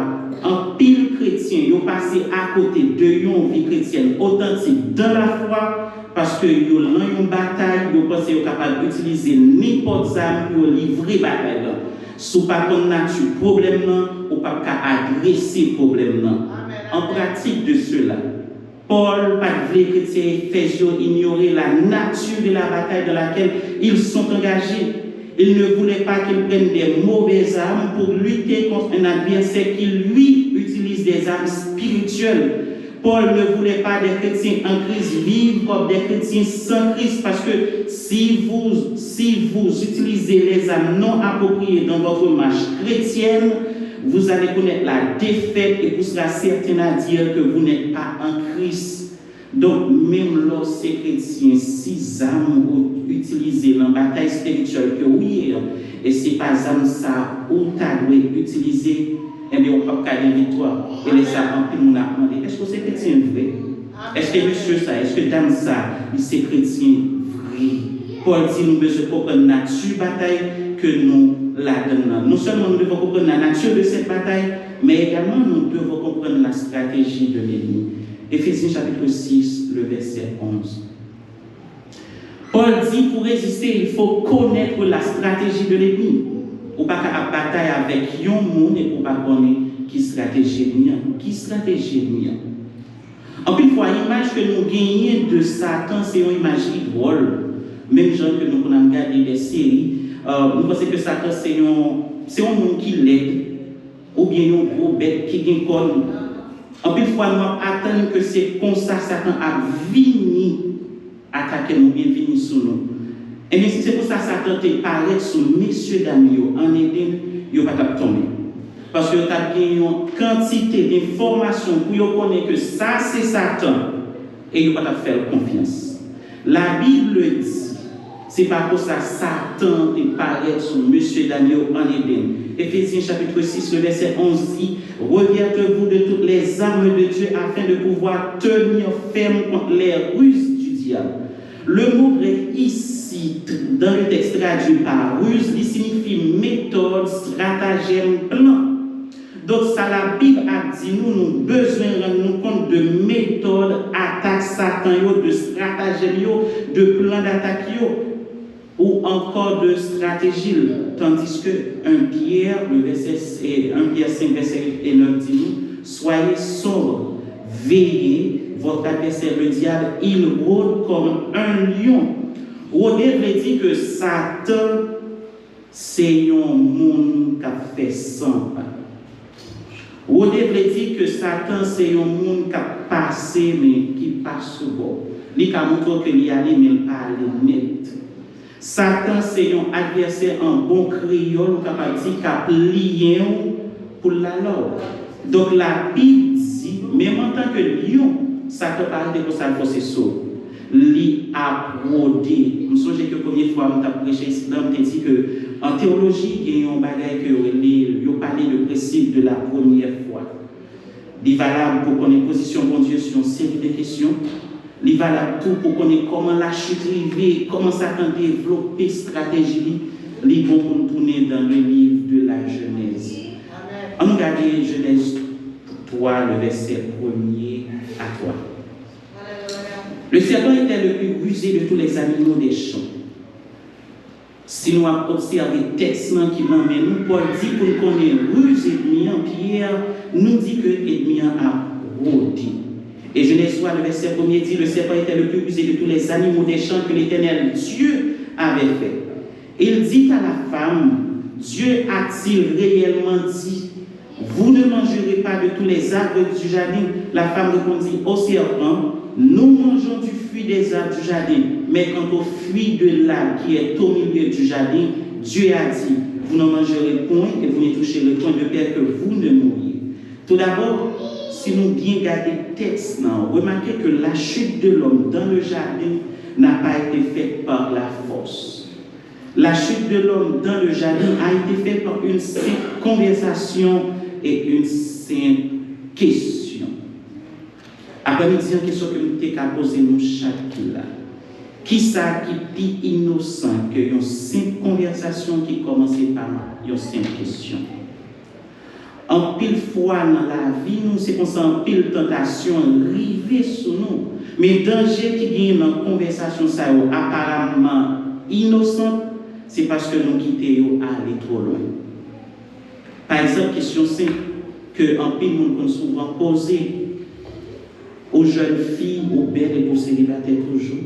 Speaker 5: en pile chrétien, ils ont passé à côté de une vie chrétienne authentique dans la foi parce que ils ont une bataille, ils pensent qu'ils sont capables d'utiliser n'importe arme pour livrer la bataille. Si pas qu'on nature problème, ou pas qu'à agresser problème. En pratique de cela, Paul, pas de chrétien, Éphésiens, ignorer la nature de la bataille dans laquelle ils sont engagés. Il ne voulait pas qu'ils prennent des mauvaises armes pour lutter contre un adversaire qui, lui, utilise des armes spirituelles. Paul ne voulait pas des chrétiens en crise vivre comme des chrétiens sans Christ, parce que si vous utilisez les armes non appropriées dans votre marche chrétienne, vous allez connaître la défaite et vous serez certain à dire que vous n'êtes pas en Christ. Donc, même lorsque ces chrétiens, 6 armes utilisées dans la bataille spirituelle, que oui, et ce n'est pas armes ça où tu as utiliser, eh bien, on ne peut pas gagner victoire. Et les armes, on a demandé, est-ce que c'est chrétien vrai? Est-ce que monsieur ça, est-ce que dame ça, c'est chrétien vrai? Paul dit nous devons comprendre la nature bataille que nous la donnons. Non seulement nous devons comprendre la nature de cette bataille, mais également nous devons comprendre la stratégie de l'ennemi. Éphésiens chapitre 6, le verset 11. Paul dit pour résister, il faut connaître la stratégie de l'ennemi. Ou pas qu'à bataille avec un monde et pour pas connaître qui stratégie bien. Qui stratégie bien. En plus, fois, l'image que nous gagnons de Satan, c'est une image drôle. Même genre que nous avons regardé des séries, nous pensons que Satan, c'est un monde qui l'aide, ou bien un gros bête qui gagne comme. En plus, fois, nous attendons que c'est comme ça Satan a venu attaquer nous, bien venu sur nous. Et bien, si c'est pour ça que Satan te paraît sur messieurs d'amis, en Éden, il ne va pas tomber. Parce que tu as une quantité d'informations pour connaître que ça c'est Satan et il ne va pas faire confiance. La Bible dit, c'est pas pour ça Satan te paraît sur monsieur Daniel en Éden. Éphésiens chapitre 6, le verset 11 dit, revêtez-vous de toutes les armes de Dieu afin de pouvoir tenir ferme contre les ruses du diable. Le mot grec ici, dans le texte traduit par ruse, il signifie méthode, stratagème, plan. Donc, ça, la Bible a dit, nous avons besoin de rendre compte de méthodes, attaques, Satan, de stratagèmes, de plans d'attaque, ou encore de stratégies. Tandis que 1 Pierre, 5, verset 9 dit nous, soyez sobres, veillez, votre adversaire, le diable, il rôde comme un lion. Rôder veut dire que Satan, c'est un monde qui a fait sang. Rôder veut dire que Satan, c'est un monde qui a passé, mais qui passe souvent. Il a montré qu'il y a allé, mais il n'a pas allé net. Satan, c'est un adversaire en bon créole, capable de dire qu'il a plié pour la loi. Donc la Bible dit, même en tant que lion, Satan parle de ça, il faut se sauver. Li a rodé. Je me souviens que la première fois que je prêché ici, je dit que en théologie, il y a un bagage que vous parlez de principe de la première fois. Il est valable pour connaître la position de Dieu sur une série de questions. Il est valable tout pour connaître comment la chute arrive, comment Satan développe une stratégie. Il est bon pour nous tourner dans le livre de la Genèse. On regarde Genèse 3, le verset 1er à 3. Le serpent était le plus rusé de tous les animaux des champs. Si nous observons le texte qui l'emmène, nous Paul dit pour nous connaître ruse ennemi en Pierre, nous dit que l'ennemi a rôdé. Et Genèse 3, le verset 1er dit, le serpent était le plus rusé de tous les animaux des champs que l'Éternel Dieu avait fait. Il dit à la femme, Dieu a-t-il réellement dit, vous ne mangerez pas de tous les arbres du jardin? La femme répondit au serpent, nous mangeons du fruit des arbres du jardin, mais quant au fruit de l'arbre qui est au milieu du jardin, Dieu a dit, vous ne mangerez point et vous ne toucherez point de peur que vous ne mouriez. Tout d'abord, si nous bien regardons le texte, remarquez que la chute de l'homme dans le jardin n'a pas été faite par la force. La chute de l'homme dans le jardin a été faite par une simple conversation et une simple question. Après-midi, une question que nous avons posée nous chaque là. Qui ça qui est plus innocent que une simple conversation qui commençait par une simple question? En pile fois dans la vie, nous, c'est comme ça, en pile tentation arrivée sur nous. Mais danger qui vient dans la conversation, ça apparemment innocente, c'est parce que nous quittons aller trop loin. Par exemple, question simple que en pile nous souvent posée aux jeunes filles, aux belles et aux célibataires toujours.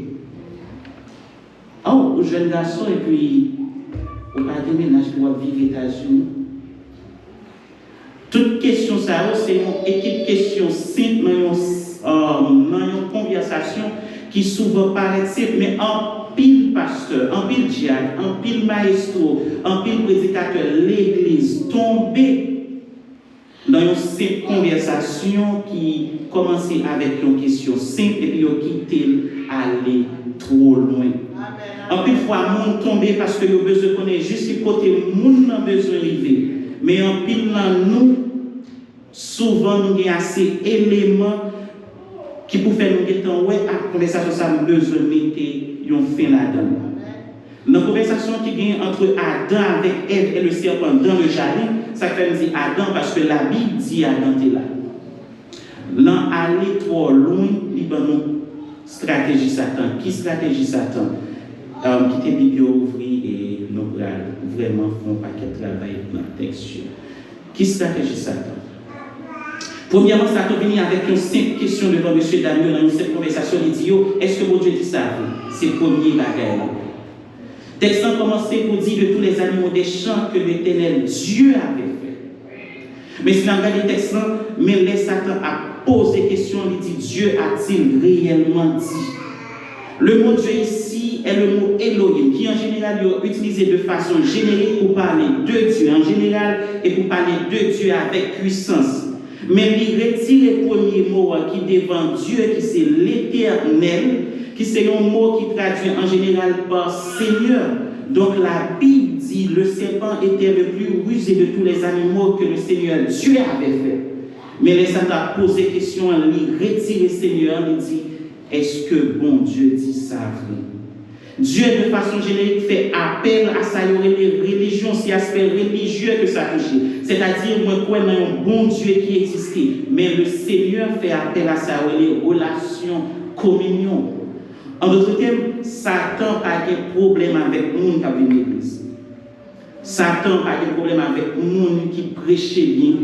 Speaker 5: Oh, aux jeunes garçons et puis aux parents de ménage pour vivre aux États-Unis. Toute question, ça, c'est une équipe question simple dans une conversation qui souvent paraît simple, mais en pile pasteur, en pile diacre, en pile maestro, en pile prédicateur, l'église tombée dans une simple conversation qui commençait avec une question simple et puis quitté aller trop loin. En pile fois, monde tombé parce que vous avez besoin de connaître juste le côté monde n'a besoin d'arriver. Mais en pile là, nous, souvent, nous avons assez d'éléments qui pour faire nous guetter, ouais, à conversation, ça a besoin de mettre une fin là-dedans. Dans la conversation qui gagne entre Adam avec Ève et le serpent dans le jardin, ça fait nous dire Adam parce que la Bible dit Adam est là. L'en aller trop loin, il y a une stratégie Satan. Qui stratégie Satan? Qui était Bible ouvri et nous vraiment font un paquet de travail dans le texte. Qui stratégie Satan? Premièrement, Satan vient avec une simple question devant M. Daniel dans cette conversation. Il dit est-ce que mon Dieu dit ça? C'est le premier bagage. Le texte a commencé pour dire de tous les animaux des champs que l'Éternel Dieu avait fait. Mais si on regarde le texte, mais les Satan a posé question, il dit Dieu a-t-il réellement dit? Le mot Dieu ici est le mot Elohim, qui en général est utilisé de façon générique pour parler de Dieu en général et pour parler de Dieu avec puissance. Mais il retire le premier mot qui devant Dieu, qui c'est l'Éternel, qui c'est un mot qui traduit en général par Seigneur. Donc la Bible dit le serpent était le plus rusé de tous les animaux que le Seigneur Dieu avait fait. Mais les Satan a posé question, il retire le Seigneur, il dit est-ce que bon Dieu dit ça vrai? Dieu de façon générique fait appel à sa religion, c'est aspect religieux que ça touche. C'est-à-dire, moi, quoi, un bon Dieu qui existait. Mais le Seigneur fait appel à sa relation, communion. En d'autres termes, Satan n'a pas de problème avec le monde qui a venu à l'église. Satan n'a pas de problème avec le monde qui prêche bien.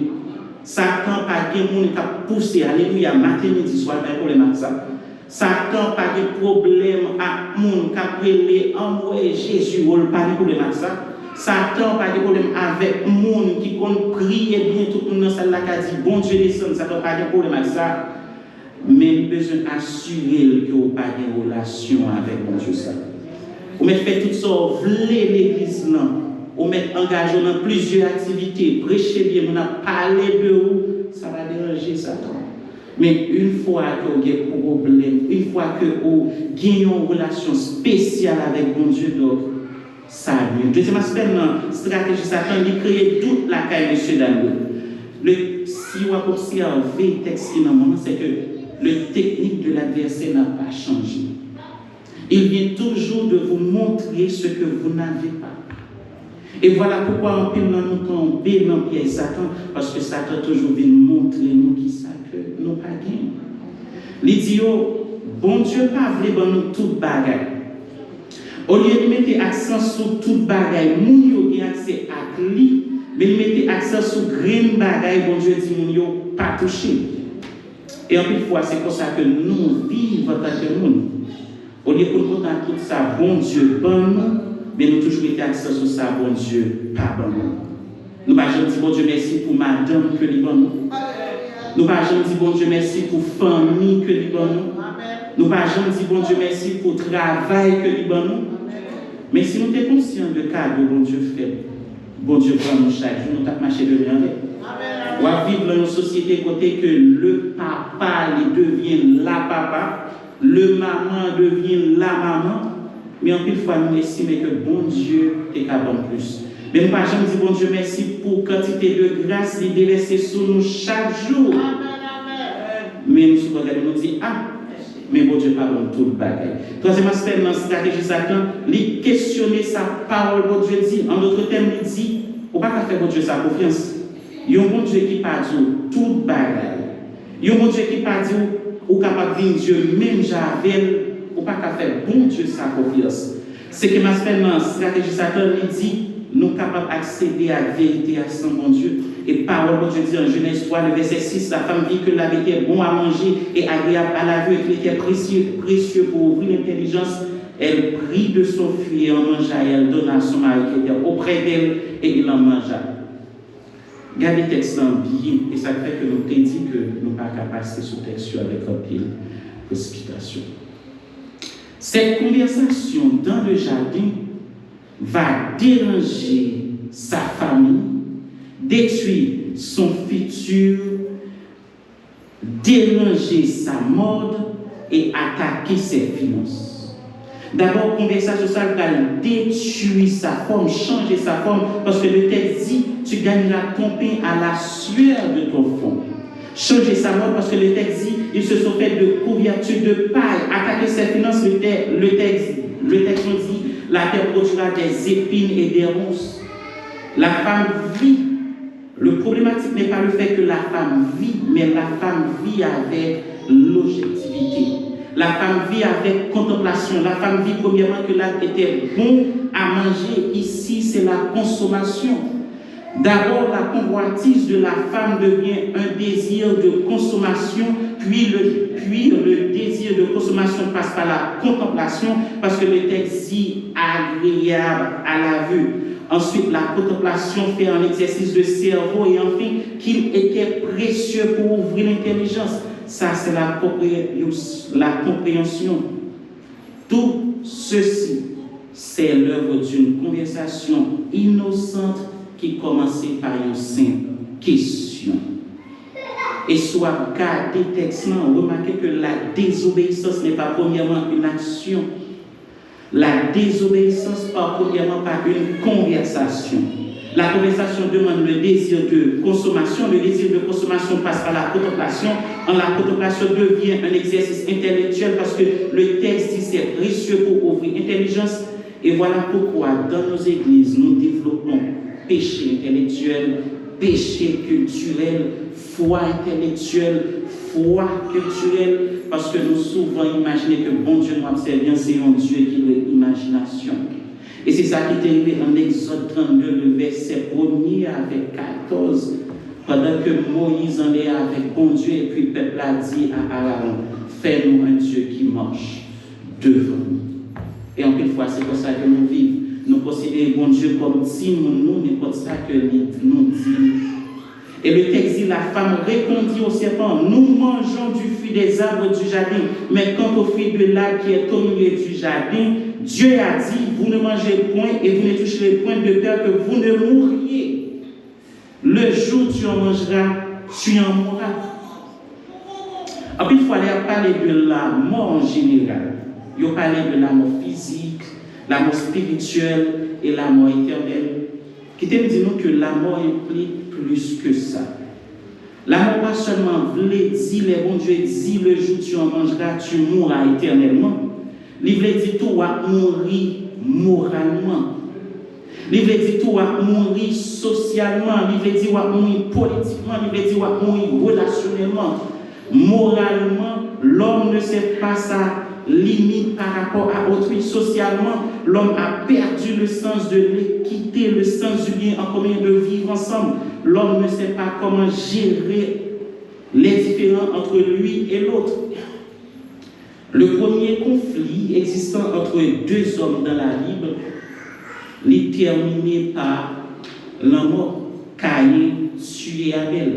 Speaker 5: Satan n'a pas de monde qui a poussé, alléluia, matin, midi, soir, pas de problème avec ça. Satan n'a pas de problème avec le monde qui a prêché, envoyé Jésus, pas de problème avec ça. Satan n'a pas de problème avec le monde qui compte prier bien, tout le monde dans la salle qui a dit bon Dieu descend, Satan n'a pas de problème avec ça. Mais il a besoin d'assurer que vous n'avez pas de relation avec mon Dieu. Vous mettez fait tout ça, vous voulez l'église, vous mettez engagé dans plusieurs activités, prêchez bien, vous avez parlé de vous, ça va déranger Satan. Mais une fois que vous avez un problème, une fois que vous avez une relation spéciale avec mon Dieu, donc, ça a mieux. Deuxième aspect, la stratégie Satan, il crée toute la caille de M. Daniel. Si vous observez le texte qui est dans le moment, c'est que le technique de l'adversaire n'a pas changé. Il vient toujours de vous montrer ce que vous n'avez pas. Et voilà pourquoi on peut nous tomber dans le piège Satan, parce que Satan toujours vient montrer nous qui savent que nous pas gagné. Il dit, bon Dieu pas voulu nous toute bagaille. Au lieu de mettre accent sur toute bagaille, moun yo a accès à lui, mais il mettait accent sur green bagaille, bon Dieu dit moun yo pas touché. Et en plus fois, c'est pour ça que nous vivons en tant que monde. Au lieu de nous content tout ça, bon Dieu, bon, mais nous toujours été accent sur ça, bon Dieu, pas bon. Nous ne pouvons pas dire bon Dieu merci pour madame que lui bon. Nous ne pouvons pas dire bon Dieu merci pour famille que lui bon. Nous ne pouvons pas dire bon Dieu merci pour travail que lui bon. Mais si nous sommes conscients de cadeau bon Dieu fait, bon Dieu prend nous chaque jour, nous avons marché de rien. On va vivre dans une société côté que le papa devient la papa, le maman devient la maman, mais en plus fois nous estimons que bon Dieu est capable plus. Mais nous ne pouvons pas dire bon Dieu merci pour quantité de grâce qu'il déverse sur nous chaque jour. Mais nous souvent nous disons mais bon Dieu pardonne tout le bagage. Troisième aspect dans la stratégie Satan, il questionner sa parole, bon Dieu dit, en d'autres termes, il dit, on ne peut pas faire bon Dieu sa confiance. Il y a un bon Dieu qui parle de tout bagage. Il y a un bon Dieu qui parle de ou capable de Dieu, même Javel, ou pas qu'à faire bon Dieu sa confiance. C'est que ma semaine dans la stratégie Satan, il dit, nous sommes capables d'accéder à la vérité à son bon Dieu. Et parole, bon Dieu dit en Genèse 3, le verset 6, la femme vit que l'âme était bon à manger et agréable à la vue et qu'il était précieux pour ouvrir l'intelligence. Elle prit de son fruit et en mangea et elle donna à son mari qui était auprès d'elle et il en mangea. Gardez le texte en bien et ça fait que nous t'ai dit que nous ne sommes pas passer ce texte avec un pile précipitation. Cette conversation dans le jardin va déranger sa famille, détruire son futur, déranger sa mode et attaquer ses finances. D'abord, conversation sociale va détruire sa forme, changer sa forme, parce que le texte dit tu gagneras ton pain à la sueur de ton front. changer sa mort parce que le texte dit ils se sont fait de couverture de paille, attaquer ses finances, le texte nous dit la terre produira des épines et des ronces. La femme vit. Le problématique n'est pas le fait que la femme vit, mais la femme vit avec l'objectivité. La femme vit avec contemplation. La femme vit premièrement que l'acte était bon à manger. Ici, c'est la consommation. D'abord, la convoitise de la femme devient un désir de consommation, puis le désir de consommation passe par la contemplation, parce que le texte dit agréable à la vue. Ensuite, la contemplation fait un exercice de cerveau et enfin, qu'il était précieux pour ouvrir l'intelligence. Ça, c'est la compréhension. Tout ceci, c'est l'œuvre d'une conversation innocente qui commençait par une simple question. Et soit gardez texte, remarquez que la désobéissance n'est pas premièrement une action. La désobéissance part premièrement par une conversation. La conversation demande le désir de consommation. Le désir de consommation passe par la contemplation. La contemplation devient un exercice intellectuel parce que le texte dit c'est précieux pour ouvrir l'intelligence. Et voilà pourquoi dans nos églises, nous développons péché intellectuel, péché culturel, foi intellectuelle, foi culturelle, parce que nous souvent imaginons que bon Dieu nous observe, c'est un Dieu qui a l'imagination. Et c'est ça qui est arrivé en Exode 32, le verset 1er avec 14, pendant que Moïse en est avec bon Dieu, et puis le peuple a dit à Aaron, fais-nous un Dieu qui marche devant nous. Et en une fois, c'est pour ça que nous vivons. Nous considérons bon Dieu comme si nous n'importe ça que nous dit. Et le texte dit, la femme répondit au serpent, nous mangeons du fruit des arbres du jardin, mais quant au fruit de l'arbre qui est au milieu du jardin, Dieu a dit, vous ne mangez point et vous ne toucherez point de peur que vous ne mourriez. Le jour où tu en mangeras, tu en mourras. Après, il fallait parler de la mort en général. Il parlait de la mort physique, la mort spirituelle et la mort éternelle. Qui te dit nous que la mort implique plus que ça. La mort pas seulement voulait dire, les bon Dieu dit, le jour où tu en mangeras, tu mourras éternellement. Il voulait dire, tu vas mourir moralement. Il voulait dire, tu vas mourir socialement. Il voulait dire, tu vas mourir politiquement. Il voulait dire, tu vas mourir relationnellement. Moralement, l'homme ne sait pas ça. Limite par rapport à autrui. Socialement, l'homme a perdu le sens de l'équité, le sens du bien en commun, de vivre ensemble. L'homme ne sait pas comment gérer les différends entre lui et l'autre. Le premier conflit existant entre deux hommes dans la Bible est terminé par la mort. Caïn tué Abel.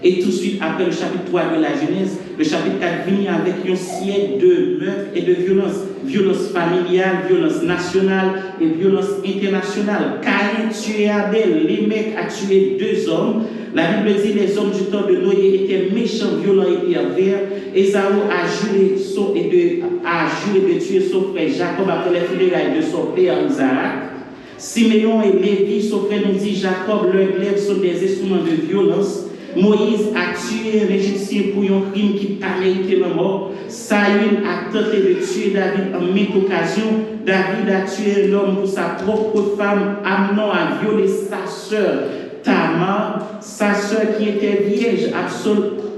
Speaker 5: Et tout de suite, après le chapitre 3 de la Genèse, le chapitre 4 vient avec un siècle de meurtre et de violence. Violence familiale, violence nationale et violence internationale. Caïn tué Abel, les mecs a tué deux hommes. La Bible dit les hommes du temps de Noé étaient méchants, violents et pervers. Ésaü a juré de tuer son frère Jacob après les funérailles de son père Isaac. Siméon et Lévi, son frère, nous dit Jacob, leurs glaives sont des instruments de violence. Moïse a tué un Égyptien pour un crime qui a mérité la mort. Saül a tenté de tuer David en maintes occasions. David a tué un homme pour sa propre femme. Amnon a violé sa sœur Tamar, sa sœur qui était vierge.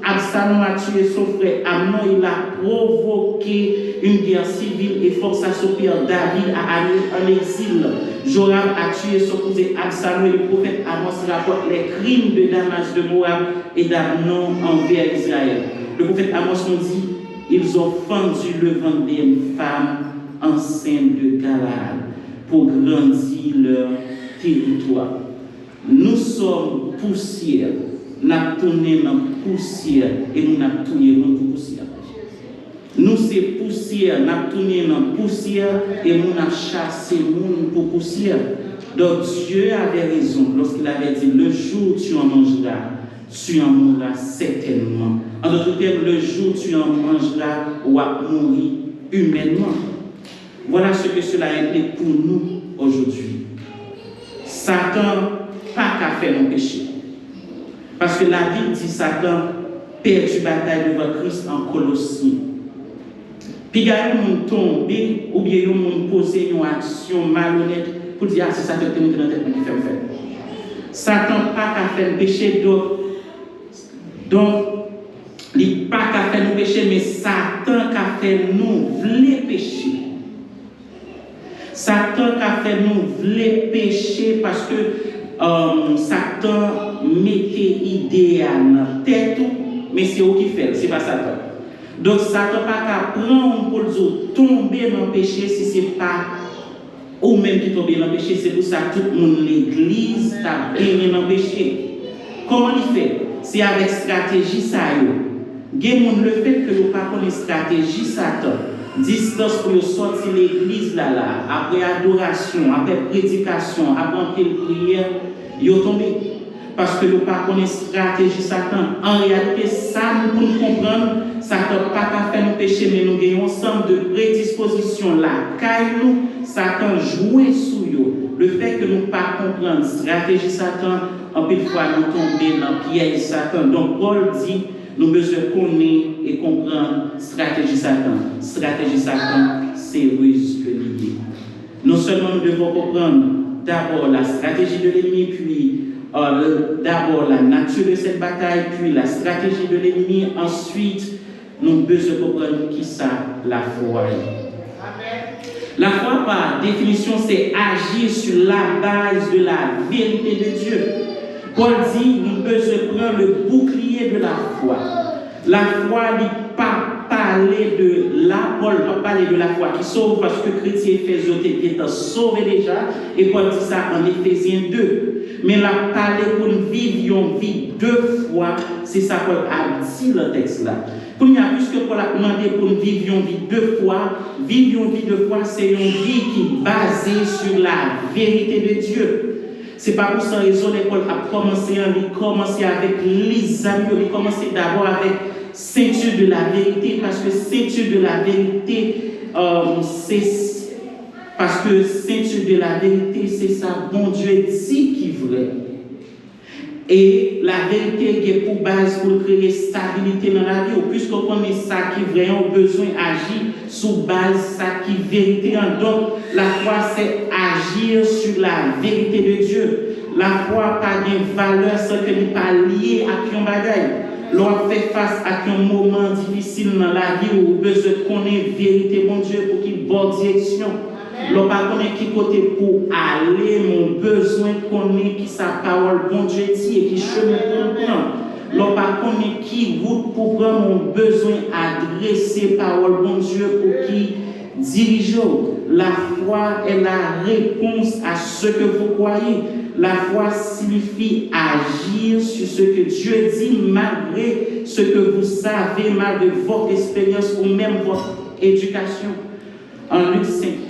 Speaker 5: Absalom a tué son frère Amnon. Il a provoqué une guerre civile et força son père David à aller en exil. Joram a tué son cousin Absalom et le prophète Amos rapporte les crimes de Damas de Moab et d'Amnon envers Israël. Le prophète Amos nous dit ils ont fendu le ventre des femmes enceintes de Galaad pour grandir leur territoire. Nous sommes poussière, nous avons tourné dans poussière et nous avons tourné dans poussière. Nous sommes poussière, nous avons tourné dans poussière et nous avons chassé monde pour poussière. Donc Dieu avait raison lorsqu'il avait dit le jour où tu en mangeras, tu en mourras certainement. En d'autres termes, le jour où tu en mangeras, tu vas mourir humainement. Voilà ce que cela implique pour nous aujourd'hui. Satan n'a pas qu'à faire nos péchés. Parce que la Bible dit Satan perdu bataille devant Christ en Colossiens. Puis il y a un monde tombé ou bien un monde posé une action malhonnête pour dire ah, c'est ça que tu as dans la tête qui fait me faire. Satan pas qu'à faire péché donc il n'est pas qu'à faire nous pécher, mais Satan qu'a fait nous vouloir pécher. Satan qu'a fait nous vouloir pécher parce que Satan mettait idée à notre tête, mais c'est eux qui fait, c'est pas Satan. Donc Satan pas qu'à prendre pour nous tomber dans le péché si ce n'est pas ou même qui tombe dans le péché. C'est pour ça que tout le monde l'église a baigné dans le péché. Comment il fait? C'est avec stratégie ça. Le fait que nous pas connaître stratégie Satan, distance pour sortir l'église là, après adoration, après prédication, après prière, ils sont tombés. Parce que nous pas connaître stratégie Satan. En réalité, ça nous pour nous comprendre, Satan pas faire nous pécher, mais nous avons un ensemble de prédispositions là. Car nous, Satan jouait sur nous. Le fait que nous pas comprendre stratégie Satan, en plus fois nous tomber dans le piège Satan. Donc Paul dit, nous besoin connaître et comprendre stratégie Satan. Stratégie Satan, c'est rusé que lié. Non seulement nous devons comprendre d'abord la stratégie de l'ennemi, puis d'abord la nature de cette bataille, puis la stratégie de l'ennemi. Ensuite, nous devons comprendre qui ça la foi. La foi, par définition, c'est agir sur la base de la vérité de Dieu. Paul dit, nous devons prendre le bouclier de la foi. La foi n'est pas parler de la, Paul pas parler de la foi qui sauve parce que chrétien Éphésiens était sauvé déjà, et Paul dit ça en Éphésiens 2. Mais la parler pour nous vivre une vie de foi, c'est ça Paul a dit le texte là. Pour nous, puisque Paul a demandé pour nous vivre une vie de foi, vivre une vie de foi, c'est une vie qui est basée sur la vérité de Dieu. C'est pas pour cette raison que Paul a commencé avec les amis, il a commencé d'abord avec ceinture de la vérité, parce que ceinture de la vérité, c'est parce que ceinture de la vérité, c'est ça, bon Dieu dit qui est vrai. Et la vérité qui est pour base pour créer stabilité dans la vie, puisqu'on connaît ça qui est vrai, on a besoin d'agir sous base ça qui est vérité. Donc, la foi, c'est agir sur la vérité de Dieu. La foi n'a pas de valeur sans qu'elle n'est pas liée à un bagage. L'on fait face à un moment difficile dans la vie où on a besoin de connaître la vérité, mon Dieu, pour qu'il y ait une bonne direction. L'on pas connaître qui côté pour aller, mon besoin de connaître qui sa parole, bon Dieu, dit et qui chemin pour prendre. L'on pas connaître qui route pour prendre, mon besoin adresser parole, bon Dieu, pour qui dirige. La foi est la réponse à ce que vous croyez. La foi signifie agir sur ce que Dieu dit, malgré ce que vous savez, malgré votre expérience ou même votre éducation. En Luc 5,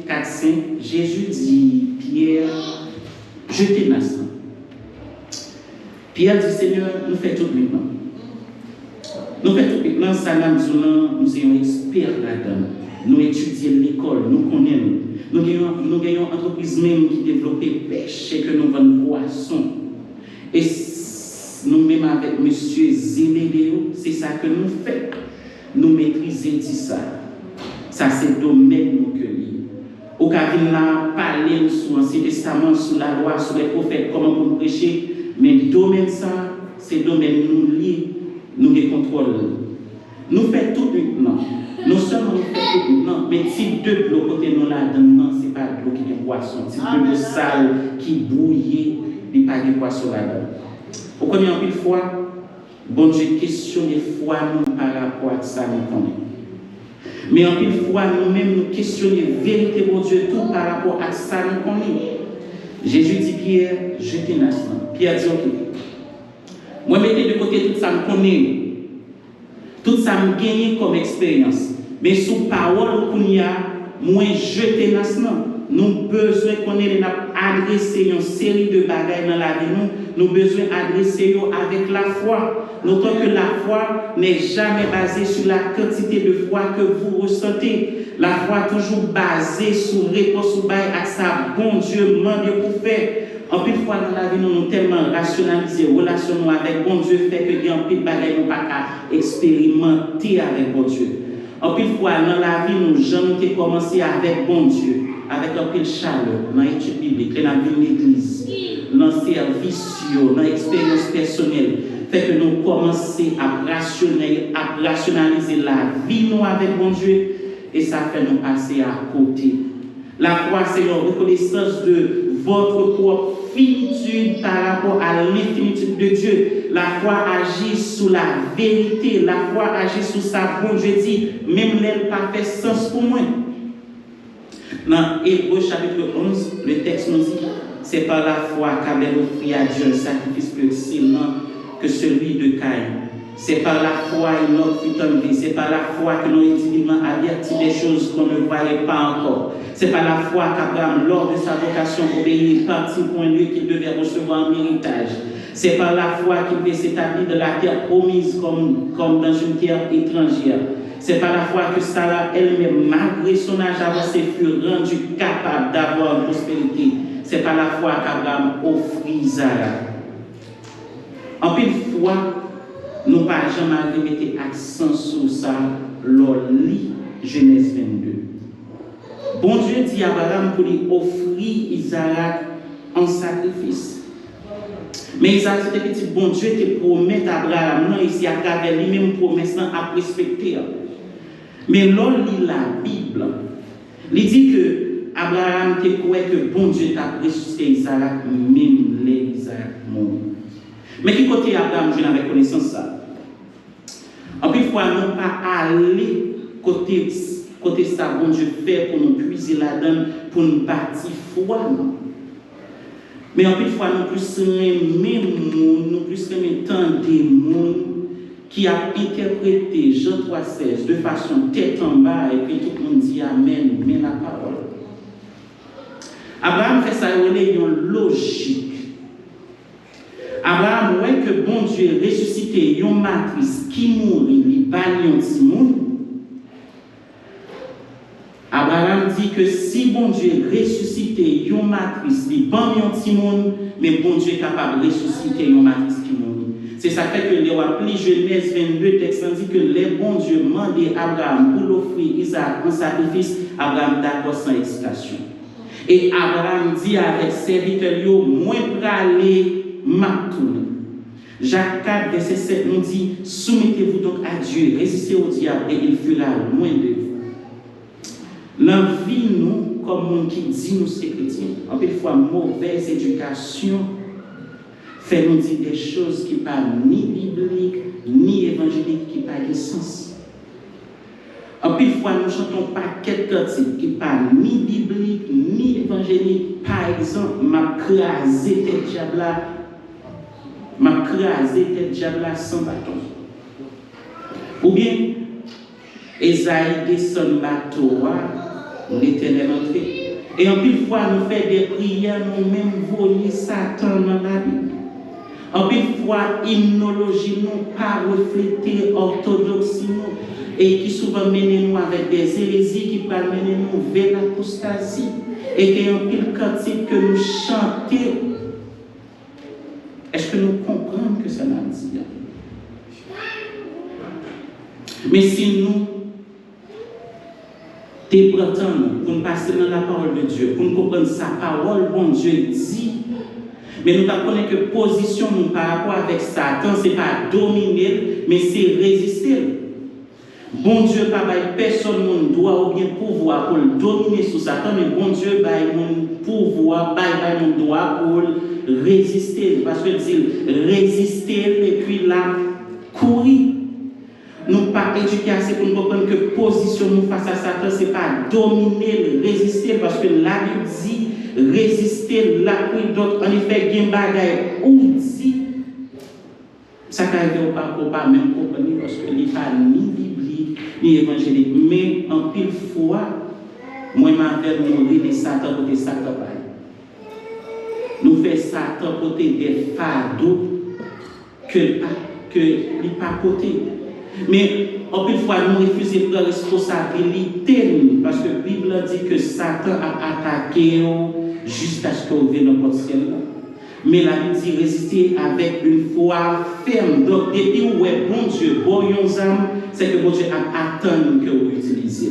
Speaker 5: 4, 5, Jésus dit, Pierre, je t'émenace. Pierre dit, Seigneur, nous faisons tout maintenant. Nous faisons tout maintenant, ça nous sommes experts là-dedans. Nous étudions l'école, nous connaissons. Nous avons une entreprise même qui développe pêche et que nous vendons poissons. Et nous-mêmes avec M. Zélédéo, c'est ça que nous faisons. Nous maîtrisons ça. Ça, c'est le domaine que nous. Au cas où nous avons parlé sur l'Ancien Testament, sur la loi, sur les prophètes, comment nous prêcher, mais le domaine ça, c'est le domaine nous lit, nous les contrôlons. Nous faisons tout maintenant. Non seulement nous faisons tout maintenant, mais si de l'autre côté nous là-dedans, ce n'est pas de l'eau qui est poisson, c'est de l'eau sale qui bouillit, il n'y a pas de poisson là-dedans. Vous connaissez en plus fois, bon Dieu questionne les fois nous par rapport à ça, nous connaissons. Mais en plus fois, nous-mêmes nous questionnons la vérité, bon Dieu, tout par rapport à ça, nous connaissons. Jésus dit, Pierre, je t'émenace. Pierre dit, ok. Moi, mettez de côté tout ça, nous connaissons. Tout ça me gagne comme expérience. Mais sous parole qu'on y a, moi je t'émenace. Nous besoin qu'on ait adressé une série de bagages dans la vie. Nous besoin adresser avec la foi. Notons que la foi n'est jamais basée sur la quantité de foi que vous ressentez. La foi est toujours basée sur réponse au bail à sa bon Dieu demande pour faire. En plus de fois dans la vie, nous tellement rationalisé, relation avec bon Dieu fait que bien pile bagaille nous pas qu'à expérimenter avec bon Dieu. En plus de fois dans la vie, nous jamais commencé avec bon Dieu, avec un pile chaleur, dans l'étude biblique, dans la vie de l'église, dans le service, dans l'expérience personnelle, fait que nous commençons à rationaliser la vie nous avec bon Dieu et ça fait nous passer à côté. La foi, c'est une reconnaissance de votre propre finitude par rapport à l'infinitude de Dieu. La foi agit sous la vérité. La foi agit sous sa bonté. Je dis, même elle n'a pas fait sens pour moi. Dans Hébreux chapitre 11, le texte nous dit, c'est par la foi qu'Abel offrit à Dieu un sacrifice plus excellent que celui de Caïn. C'est par la foi Enoch fut enlevé. C'est par la foi que nous évidemment averti des choses qu'on ne voyait pas encore. C'est par la foi qu'Abraham, lors de sa vocation, obéit parti pour un lieu qu'il devait recevoir en héritage. C'est par la foi qu'il devait s'établir de la terre promise comme dans une terre étrangère. C'est par la foi que Sarah elle-même, malgré son âge avancé, fut rendue capable d'avoir une prospérité. C'est par la foi qu'Abraham offrit Sarah. En plus de foi, nous pas jamais mettre accent sur ça lors de Genèse 22. Bon Dieu dit à Abraham pour lui offrir Isaac en sacrifice. Mais Isaac, c'était petit bon Dieu qui promet à Abraham, non, ici à travers lui-même promesse à respecter. Mais lors de la Bible, il dit que Abraham te croit que bon Dieu t'a ressuscité Isaac, même les Isaac mort. Mais qui côté Abraham, je n'avais connaissance ça. En plus, il faut non pas aller côté ça, bon Dieu fait pour nous puiser là-dedans, pour nous bâtir foi. Mais en plus, il faut nous plus aimer nous plus aimer tant des monde qui a interprété Jean 3,16 de façon tête en bas et puis tout le monde dit Amen, mais la parole. Abraham fait ça, il y a une logique. Abraham, ouais que bon Dieu ressuscité une matrice qui mourit, il balaye un petit monde. Abraham dit que si bon Dieu ressuscité une matrice, il balaye un petit monde, mais bon Dieu est capable de ressusciter une matrice qui mourit. C'est ça fait que les rappelés Genèse 22, texte dit que les bons Dieu demandaient à Abraham pour l'offrir Isaac en sacrifice, Abraham d'accord sans explication. Et Abraham dit avec ses serviteurs, moins pour aller Matoun. Jacques 4, verset 7 nous dit, soumettez-vous donc à Dieu, résistez au diable et il fuira loin de vous. L'envie, nous, comme on qui dit, nous, c'est chrétiens, en fait, fois mauvaise éducation, fait nous dire des choses qui ne sont pas ni bibliques, ni évangéliques, qui n'ont pas de sens. En plus, fois, nous chantons pas quelques cantiques qui ne sont pas ni bibliques, ni évangéliques. Par exemple, m'a crasé tête diable sans bâton. Ou bien, Esaïe descend bateau, l'éternel entré. Et en plus, fois, nous faisons des prières, nous-mêmes voyons Satan dans la Bible. En plus, fois, hymnologie, nous pas refléter orthodoxie, nous, et qui souvent mène nous avec des hérésies qui peuvent mener nous vers l'apostasie. Et qu'il y a un pile cantique que nous chantons. Est-ce que nous comprenons que ça n'a dit? Mais si nous débranchons pour nous passer dans la parole de Dieu, pour nous comprendre sa parole, bon Dieu dit, mais nous apprenons que position nous par rapport avec Satan, ce n'est pas dominer, mais c'est résister. Bon Dieu, pas personne mon droit ou bien pouvoir pour le dominer sous Satan, mais bon Dieu, mon pouvoir, mon droit pour résister. Parce que dit résister et puis là, courir. Nous pas éduquer assez pour nous comprendre que position nous face à Satan, ce n'est pas dominer, résister, parce que la Bible dit résister, la courir d'autres. En effet, il y a un bagage ou dit, ça ne pas même comprendre parce qu'il n'est pas ni biblique, ni évangélique. Mais en pile fois, moi, ma mère mourir de Satan côté Satan. Nous faisons Satan côté des fardeaux que il pas côté. Mais en pile fois, nous refusons de prendre responsabilité parce que la Bible dit que Satan a attaqué jusqu'à ce qu'on vienne dans le ciel. Mais la Bible dit résister avec une foi ferme. Donc, depuis où est bon Dieu, bon yon âme, c'est que bon Dieu attend que vous utilisez.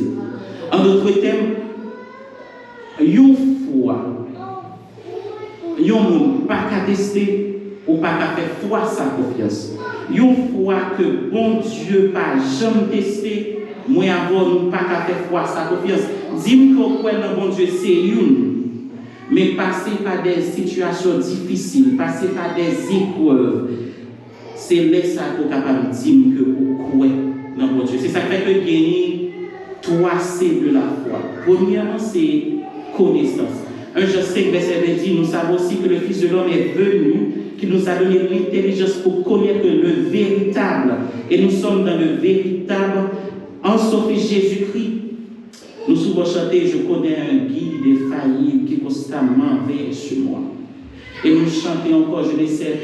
Speaker 5: En d'autres termes, yon foi, yon moun pas qu'à tester ou pas qu'à faire foi sa confiance. Yon foi que bon Dieu pas jamais testé, moi avant nous pas qu'à faire foi sa confiance. Dis-moi que quoi bon Dieu c'est une. Mais passer par des situations difficiles, passer par des épreuves, c'est là ça qu'on est capable de dire que vous croyez dans mon Dieu. C'est ça qui fait que gagner 3C de la foi. Premièrement, c'est connaissance. 1 Jean 5, verset 20 dit, nous savons aussi que le Fils de l'homme est venu, qui nous a donné l'intelligence pour connaître le véritable. Et nous sommes dans le véritable en son Fils Jésus-Christ. Nous souvent chanter, je connais un guide défaillible qui constamment veille sur moi. Et nous chantons encore, je ne sais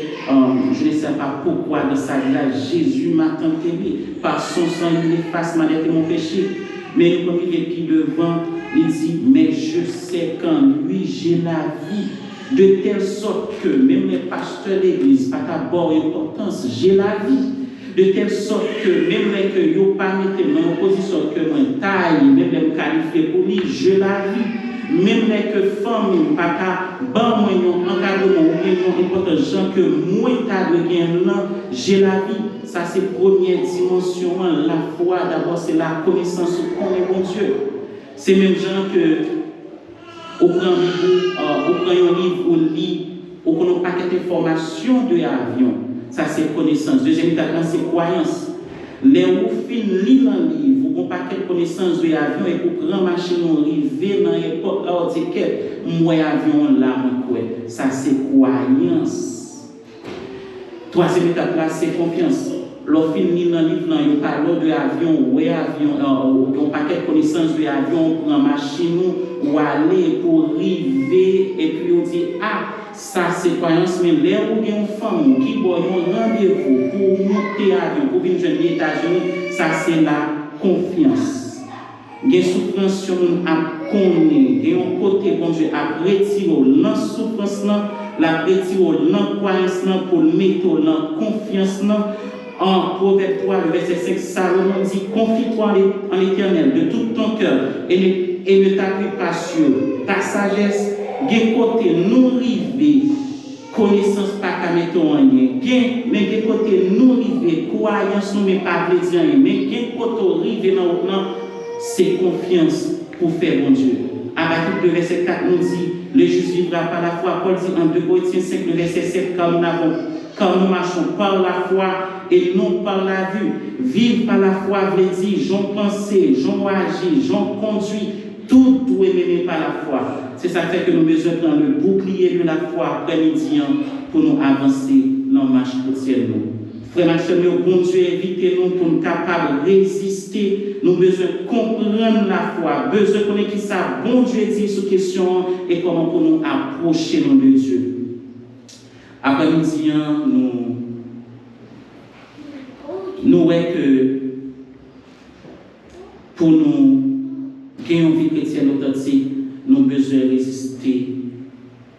Speaker 5: pas pourquoi dans sa grâce, Jésus m'a tant aimé. Par son sang, il efface ma dette et mon péché. Mais comme il est qui devant, il dit, mais je sais qu'en lui j'ai la vie. De telle sorte que même les pasteurs d'église, pas d'abord importance, j'ai la vie. De telle sorte que même les que yo pas mis en position que moi taille, même les qualifiés pour lui, je la vis. Même les que famille, pas qu'à ban moi un encadrement ou bien important gens que moi t'as de gain là, j'ai la vie. Ça c'est première dimension, la foi d'abord c'est la connaissance qu'on est bon Dieu. C'est même gens que au prend un livre, on lit, on connaît pas paquet d'informations de l'avion. Ça, c'est connaissance. Deuxième étape, c'est croyance. Les ou fin lit dans le livre, vous n'avez pas de connaissance de l'avion et pour prendre machine, on arrive dans l'époque, là, on dit que moi, avion là, ça, c'est croyance. Troisième étape, là, c'est confiance. L'on fin lit dans le livre, on parle de l'avion, ouais, avion, on n'a pas de connaissance de l'avion, on prend machine, ou aller pour arriver, et puis on dit, ah, ça c'est croyance, mais là où il y a une femme qui a un rendez-vous pour monter à l'avion, pour venir aux États-Unis, ça c'est la confiance. Il y a une souffrance sur nous à connaître, il y a un côté bon Dieu à retirer la souffrance, la retirer la croyance pour mettre la confiance. En Proverbe 3, le verset 5, Salomon dit, confie-toi en l'Éternel de tout ton cœur et ne t'appuie pas sur ta sagesse. Gen côté nous river connaissance pas qu'à mettre en rien mais gen côté nous river croyance nous mais pas plaisir mais gen côté river dans c'est confiance pour faire bon Dieu. Habakkuk le verset 4 nous dit le juste vivra par la foi. Paul dit en 2 Corinthiens 5 le verset 7 car nous marchons par la foi et non par la vue. Vivre par la foi veut dire j'en pensé, j'en agi, j'en conduit. Tout doit mener par la foi. C'est ça qui fait que nous avons besoin de prendre le bouclier de la foi après-midi pour nous avancer dans la marche chrétienne. Frères et sœurs, bon Dieu, invitez-nous pour nous capables de résister. Nous avons besoin de comprendre la foi, besoin de connaître qui ça, bon Dieu dit sur question et comment pour nous approcher de Dieu. Après-midi, nous voyons que pour nous gagner une vie chrétienne authentique, nous avons besoin de résister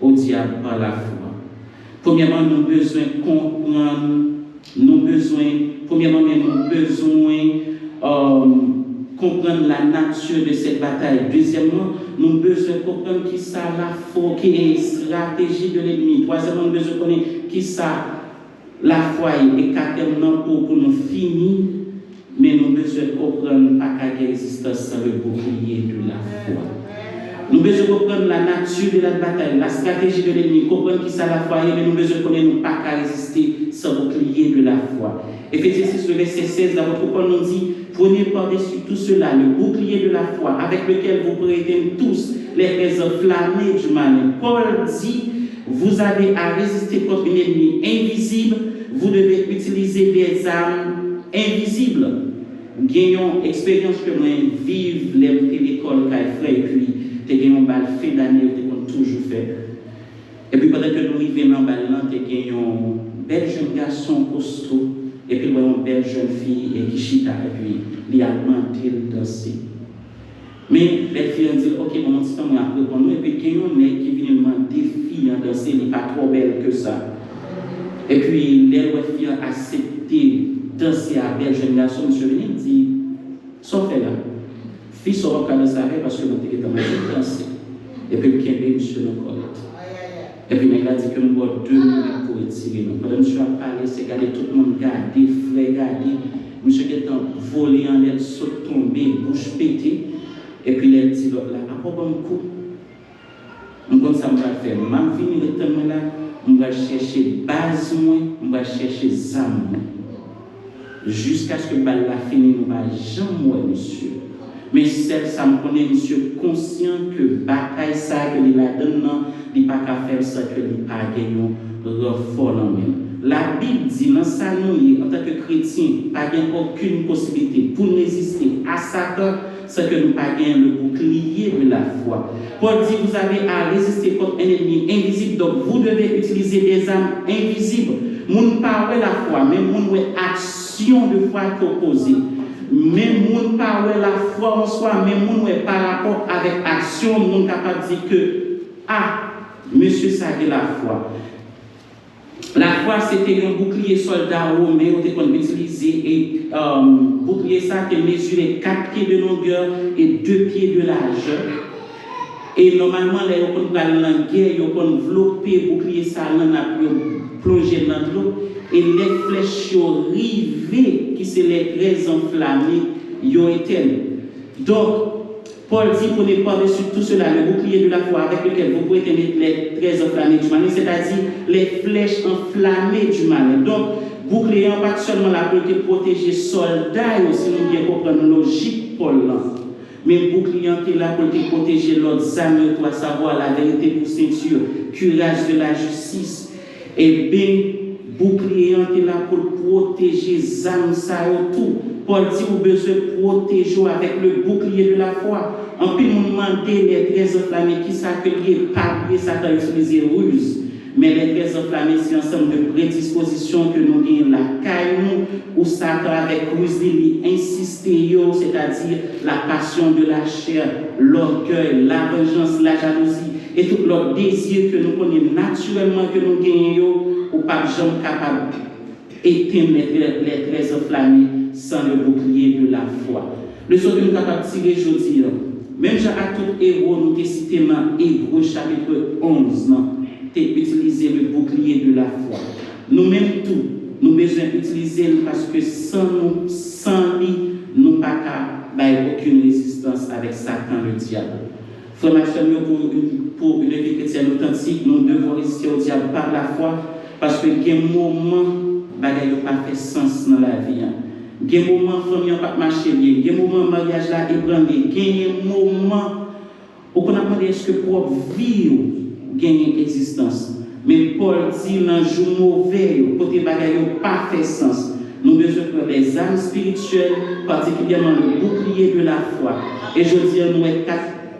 Speaker 5: au diable par la foi. Premièrement, nous avons besoin de comprendre, comprendre la nature de cette bataille. Deuxièmement, nous avons besoin de comprendre qui ça la foi, qui est la stratégie de l'ennemi. Troisièmement, nous avons besoin de connaître qui ça la foi est carrément pour nous finir. Mais nous avons besoin de comprendre pas qu'à résistance sans le bouclier de la foi. Nous avons besoin de comprendre la nature de la bataille, la stratégie de l'ennemi, comprendre qui ça la foi, mais nous avons besoin de connaître pas qu'à résister sans le bouclier de la foi. Éphésiens 6, le verset 16, dans votre Paul nous dit, prenez par-dessus tout cela le bouclier de la foi, avec lequel vous prêtez tous les faits enflammés du mal. Paul dit, vous avez à résister contre un ennemi invisible, vous devez utiliser des armes invisibles. Gagnons expérience que moi vive l'école qu'elle fait et puis tu gagnons balle fin d'année tu toujours fait. Et puis pendant que nous arrivons dans balle là tu gagnons bel jeune garçon costaud et puis une belle jeune fille et qui chita et puis il a menté danser. Mais les filles ont dit, ok, on m'a dit, on après pour nous, et puis il y a un mec qui vient demander des filles à danser, il n'est pas trop belle que ça. Et puis les filles ont accepté danser à belle jeune garçon, monsieur Veni dit, sauf là, fille sera pas danser avec parce que nous avons été danser. Et puis il y a monsieur le corps. Et puis il a dit que nous avons 2 minutes pour retirer nous. Pendant que monsieur a parlé, c'est regarder tout le monde garder, frère garder. Monsieur qui est volé en l'air, saute tombé, bouche pétée. Et puis il a dit là, à quoi bon coup? On compte ça, on va faire. Ma vie, le temps là, on va chercher base, on va chercher âme. Jusqu'à ce que la finisse, on va jamais, monsieur. Mais celle, ça me connaît, monsieur, conscient que bataille ça, que il a donné, il n'a pas qu'à faire ça, que il n'a pas gagné renfort dans même. La Bible dit, dans ça, nous, en tant que chrétiens, pas aucune possibilité pour résister à Satan, c'est que nous pas gagner le bouclier de la foi. Paul dit, vous avez à résister contre un ennemi invisible, donc vous devez utiliser des armes invisibles. Moun pas la foi, mais moun action de foi qui opposée. Mais moun pas la foi en soi, mais moun par rapport avec action, moun capable de dire que, ah, monsieur, ça a la foi. La foi, c'était un bouclier soldat romain qu'on utilisait et bouclier ça qui mesurait 4 pieds de longueur et 2 pieds de largeur. Et normalement, les gens qui ont la guerre, ils ont enveloppé bouclier ça, plongé dans l'eau et les flèches rivées qui sont les 13 enflammées, ils ont été. Donc, Paul dit qu'on n'est pas dessus tout cela, le bouclier de la foi avec lequel vous pouvez tenir les 13 enflammés du mal, c'est-à-dire les flèches enflammées du mal. Donc, bouclier pas seulement là pour protéger soldats, aussi nous bien comprendre la logique Paul là. Mais bouclier qui est là pour protéger l'autre âme, pour savoir la vérité pour ceinture, curage de la justice. Et bien, bouclier qui est là pour protéger les âmes, ça et tout. Paul dit vous besoin de protéger avec le bouclier de la foi. En plus, nous demandons les 13 enflammés qui s'accueillent, pas Satan utiliser ruse. Mais les 13 enflammés, c'est un ensemble de prédispositions que nous gagnons la caille, où Satan avec ruse, il insiste, c'est-à-dire la passion de la chair, l'orgueil, la vengeance, la jalousie et tout l'autre désir que nous connaissons naturellement, que nous gagnons, ou pas jamais capable d'éteindre les 13 enflammés sans le bouclier de la foi. Le sort que nous sommes capables de tirer aujourd'hui, même à tout héros, nous avons cité dans Hébreux chapitre 11, utiliser le bouclier de la foi. Nous-mêmes tout, nous avons besoin d'utiliser parce que sans lui, nous n'avons pas aucune résistance avec Satan, le diable. Frère Maxime, pour une vie chrétienne authentique, nous devons résister au diable par la foi parce que il y a un moment où il n'a pas fait sens dans la vie. Il y a un moment où famille n'a pas marché bien, il y a un moment où le mariage là est branlé, il y a un moment où on a demandé est-ce que pour vivre gagne existence. Mais Paul dit dans le jour mauvais, côté bagaille pas fait sens. Nous devons faire les âmes spirituelles, particulièrement le bouclier de la foi. Et je dis nous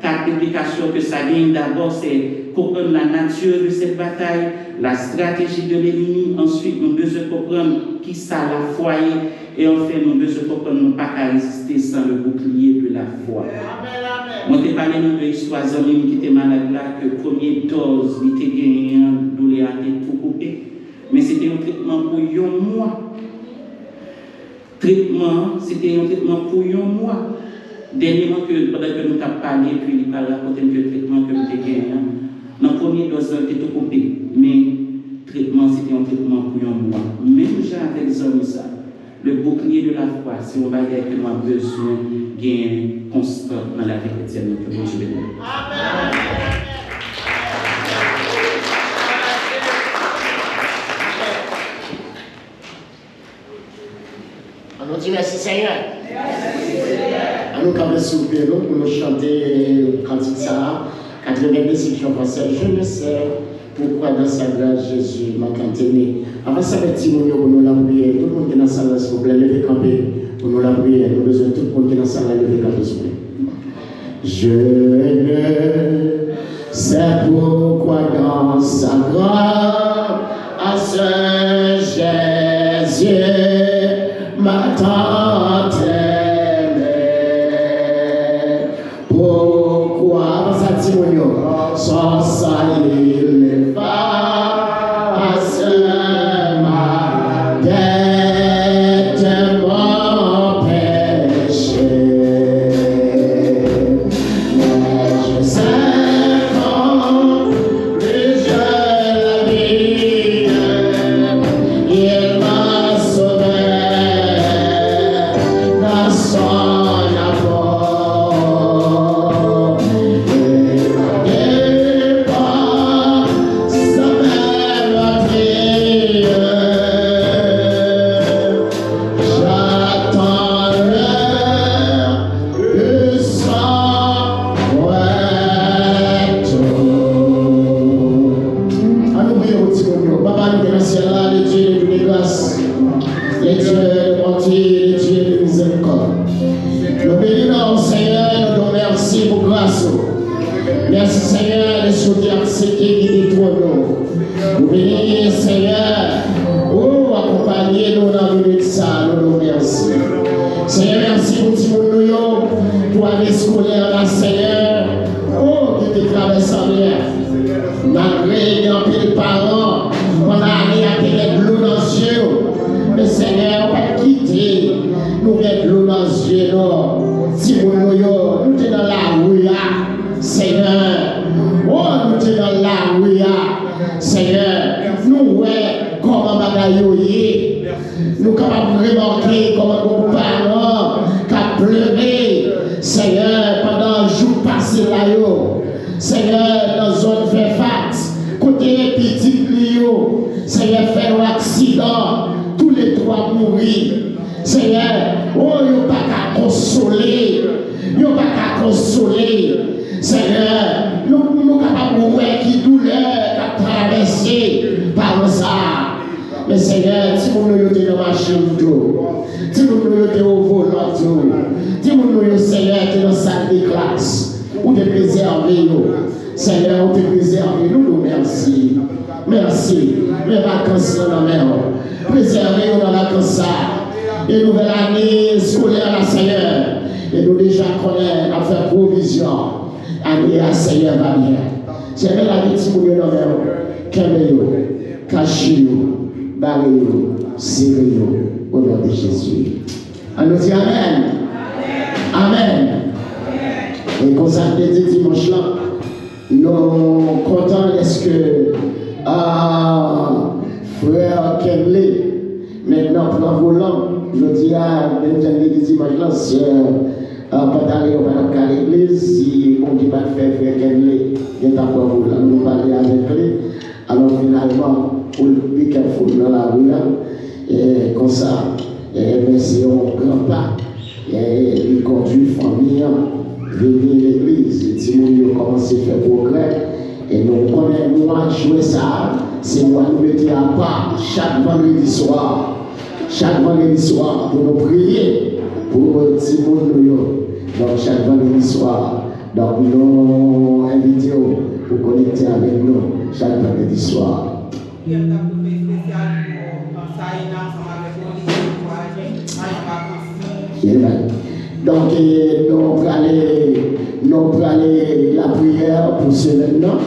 Speaker 5: quatre implications que ça gagne. D'abord, c'est comprendre la nature de cette bataille, la stratégie de l'ennemi. Ensuite, nous devons comprendre qui ça la foi est. Et enfin, nous devons comprendre nous pas qu'à résister sans le bouclier de la foi. Moi, je parlé de l'histoire d'amis qui était malade là, que le premier dose, il était gagné, douleur a été tout coupé. Mais c'était un traitement pour un mois. C'était un traitement pour un mois. Dernièrement, pendant que nous avons parlé, puis il a raconté que le traitement que nous avons gagné, dans le premier dose, il était tout coupé. Mais le traitement, c'était un traitement pour un mois. Même avec les hommes, ça. Le bouclier de la foi, c'est un bagage que nous avons besoin de gagner constant dans la vie chrétienne. Amen.
Speaker 3: On nous dit merci Seigneur. On nous quand même s'ouvrir pour nous chanter cantique ça, 82 sections françaises. Je ne sais pourquoi dans sa grâce Jésus m'a canté. Avant ça, petit nous pour nous la prière. Tout le monde qui est dans la salle, s'il vous plaît, levez camper pour nous la prière. Nous besoin de tout le monde qui est dans la salle, levez camper, s'il vous plaît. Je ne sais pourquoi dans sa grâce à ce Jésus m'a tant aimé. merci qui guide pour nous. Oui, Seigneur, oh, accompagnez-nous dans le minute ça, nous merci. Seigneur, merci pour tout le monde pour aller scolaire là, Seigneur. Oh, qui te traverse en l'air. Malgré les pile parents, on a allé à mettre de l'eau dans les yeux. Mais Seigneur, on va pas quitter. Nous mettons de l'eau dans les yeux. Si nous sommes dans la rue, Seigneur. Oh, nous sommes dans la rue, Seigneur. Nous voyons comment bagaille. Nous sommes capables de remarquer comment nos parents ont pleuré, Seigneur, pendant un jour passé là. Seigneur, dans la zone Fairfax, côté petit Lio, Seigneur, fait un accident, tous les trois mourir. Seigneur, oh, il n'y a pas qu'à consoler, il n'y a pas qu'à consoler. Seigneur, nous sommes capables de voir qui douleur a traversé par ça. Mais Seigneur, si vous nous avez dans la machine, si vous nous avez au volant, si vous nous avez, Seigneur, dans la salle de classe, ou de préserver nous. Seigneur, ou de préserver nous, nous merci. Merci. Les vacances dans la mer. Préservez-nous dans la vacances. Et nouvelle année scolaire, Seigneur. Et nous déjà connaissons à faire provision. Année à Seigneur va bien. Seigneur, la vie, si vous nous avez dans la mer, calmez-nous, cachez-nous. Barrez-nous, serrez-nous, au nom de Jésus. On nous dit Amen. Amen. Et comme ça, le dimanche là, nous sommes contents est-ce que frère Kenley, maintenant prend volant, je dis à le dimanche là, c'est pas d'aller à l'église, si on ne dit pas de faire frère Kenley, il y a un volant, nous parler avec lui. Alors finalement, pour le plus careful dans la rue, et comme ça, c'est un grand pas. Il conduit la famille, venir à l'église, si nous commençons à faire progrès, et nous connaissons, jouer ça, c'est moi nous mettons à part chaque vendredi soir pour nous prier pour le petit monde. Donc chaque vendredi soir, donc nous invitons pour connecter avec nous chaque vendredi soir. Donc, nous allons aller la prière pour ce maintenant.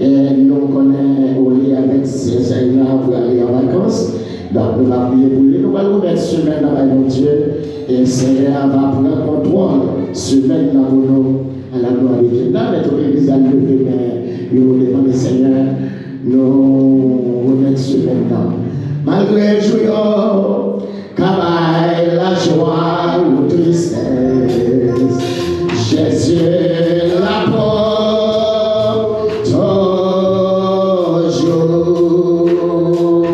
Speaker 3: Et nous connaissons au lit avec ces Seigneurs pour aller en vacances. Donc, nous allons prier pour lui. Nous allons mettre ce maintenant avec Dieu. Et le Seigneur va prendre contrôle ce maintenant pour nous. À la gloire de Dieu. Nous allons mettre l'église à lever, mais nous demandons, Seigneur, nous remettre ce maintenant. Malgré le jour, travail, la joie ou tristesse, Jésus la porte toujours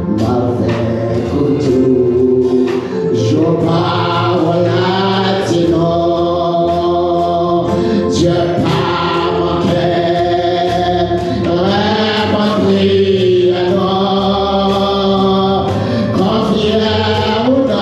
Speaker 3: m'avec tout. Je parle latino, Dieu par mon cœur, répondre. Confiez au nom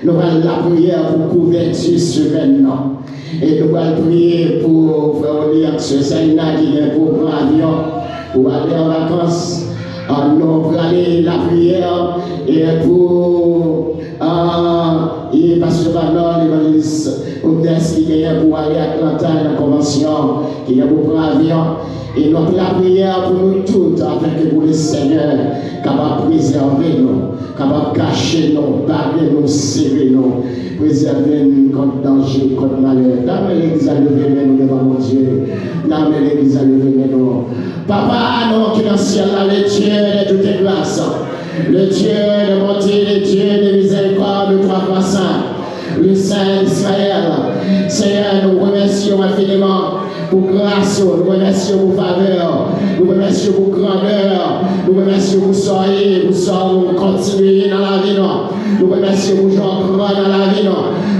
Speaker 3: Nous allons la prière pour couverture semaine. Et nous allons prier pour frère Oliax Saïna qui vient pour prendre avion, pour aller en vacances. Nous allons aller la prière et pour et Pasteur Manon, l'évangéliste Odès qui vient pour aller à Atlanta à la convention, qui vient pour prendre avion. Et notre la prière pour nous tous, afin que pour le Seigneur, capable de préserver nous, capable de cacher nous, barrer nous, serrer nous, préserver nous contre danger, contre malheur. Dans l'église à lever nous devant mon Dieu. Dans l'église à lever nous. Papa, nous qui dans le ciel, le Dieu de toute grâce, le Dieu de bonté, le Dieu de miséricorde, de trois croissants, le Saint d'Israël. Seigneur, nous remercions infiniment pour grâce, nous remercions pour faveur, nous remercions pour grandeur, nous remercions pour soyez, pour continuer dans la vie, nous remercions pour Jean grand dans la vie,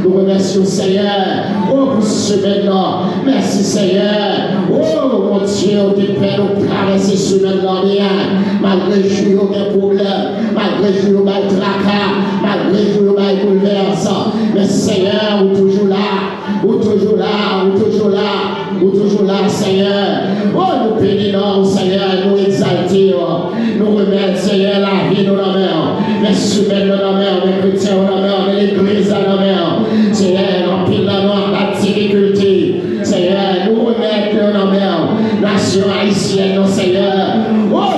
Speaker 3: nous remercions Seigneur, pour ce maintenant, merci Seigneur, mon Dieu, tu peux nous traverser ce maintenant bien, malgré le jour, aucun problème, malgré le jour, il y a tracas, malgré le jour, il y a bouleversant, mais Seigneur, ou toujours là, ou toujours là, ou toujours là, ou toujours là, Seigneur. Nous bénissons, Seigneur, nous exaltons, nous remettons, Seigneur, la vie dans la main, les humains dans la main, les chrétiens dans la main, l'église dans la main, Seigneur, remplis la noire, la difficulté, Seigneur, nous remettons dans la main, nation haïtienne, Seigneur,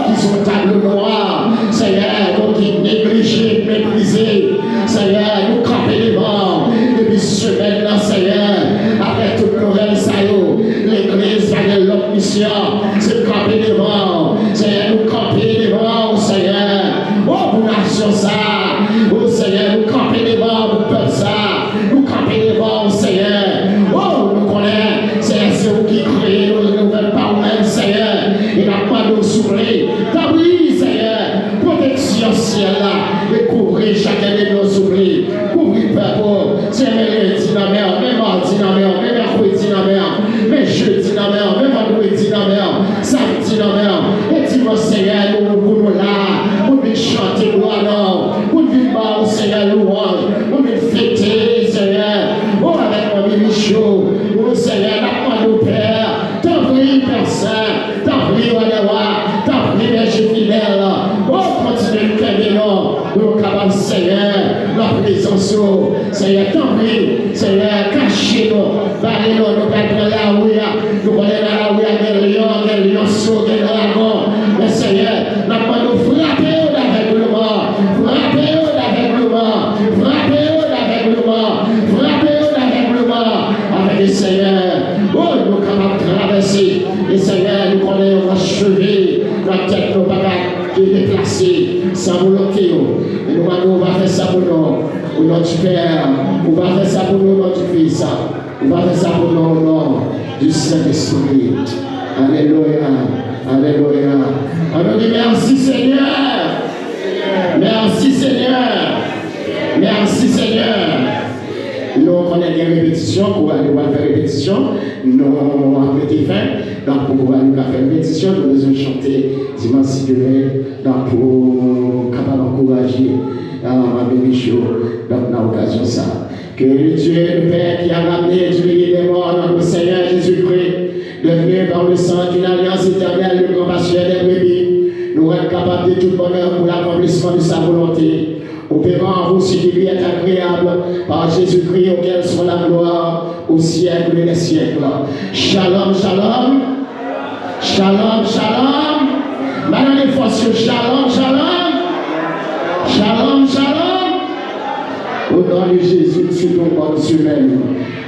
Speaker 3: qui sont tableau noir, Seigneur, nous qui négligés, méprisés, Seigneur, nous camper devant, depuis ce maintenant, Seigneur, avec toute nouvelle saillot, l'église va de l'autre mission, c'est camper devant, Seigneur, nous camper devant, Seigneur, pour nation ça, Seigneur, nous camper devant, pour peuple ça, nous camper devant, Seigneur, nous connaissons, Seigneur, c'est vous qui créez, nous ne voulons pas nous-mêmes, Seigneur, et n'a pas de souffrir, t'as pris, Seigneur, protection ciel là, et couvrir chacun de nos souffrir, couvrir peuple, Seigneur, lundi dans la mer, même mardi dans la mer, même mercredi dans la mer, même jeudi dans la mer, même vendredi dans la mer, samedi dans la mer, et dimanche, Seigneur, nous pour nous là, pour nous chanter gloire, pour nous vivre, Seigneur, louange, pour nous fêter, Seigneur, avec mon Michou, Seigneur, la nos Père, t'en prie, Père Saint, t'en prie, Wadewa, t'en prie, Berger fidèle, continue de faire nous capables, Seigneur, la présence, Seigneur, t'en prie, Seigneur, cachez-nous, barrez-nous, nous allons la rue, nous allons la rue, des lions, des dragons, mais Seigneur, nous frapper avec le mort, frapper avec le mort, frapper avec le mort, frapper avec le mort, avec le Seigneur, nous capables de traverser, et Seigneur, nous connaissons achever, notre tête, nos bagages, de déplacer, sans volonté, et nous on va faire ça pour nous, au nom du Père, on va faire ça pour nous, au nom du Fils, on va faire ça pour nous, au nom du Saint-Esprit. Alléluia, alléluia. On nous dit merci Seigneur, merci Seigneur, merci Seigneur. Nous connaissons des répétitions, pour aller faire répétition, nous avons été faim, donc pour pouvoir faire répétition, nous devons chanter dimanche si Dieu donc pour capable d'encourager ma bébé chaud, donc dans l'occasion ça. Que le Dieu, le Père qui a ramené du milieu des morts, notre Seigneur Jésus-Christ, devenu par le sang d'une alliance éternelle, le grand pasteur des brebis, nous rend capables de tout bonheur pour l'accomplissement de sa volonté. Opérant en vous ce qui lui est agréable par Jésus-Christ auquel soit la gloire au siècle des siècles. Shalom, shalom. Shalom, shalom. Maintenant les forces, shalom, shalom. Shalom, shalom. Au nom de Jésus, sur ton corps humain.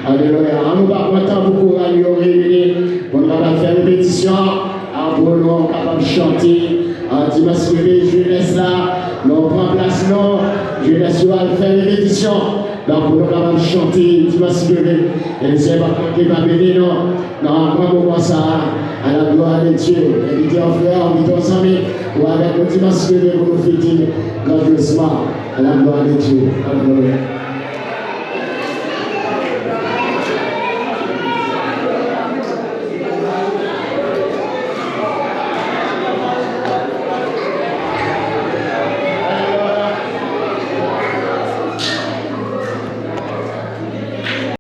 Speaker 3: Alléluia. On nous va content pour pouvoir nous réunir, pour nous faire une pétition, pour nous capables de chanter. Dimanche, jeunesse là. Nous prenons place, je laisse faire une répétition. Donc, pour nous capables de chanter, dimanche levé, et ne sais pas qui va bénir, non, un grand moment ça, à la gloire de Dieu. Invitez en frère, invitez en amis, ou avec nous dimanche levé pour nous fêter grandieusement à la gloire de Dieu. Alléluia.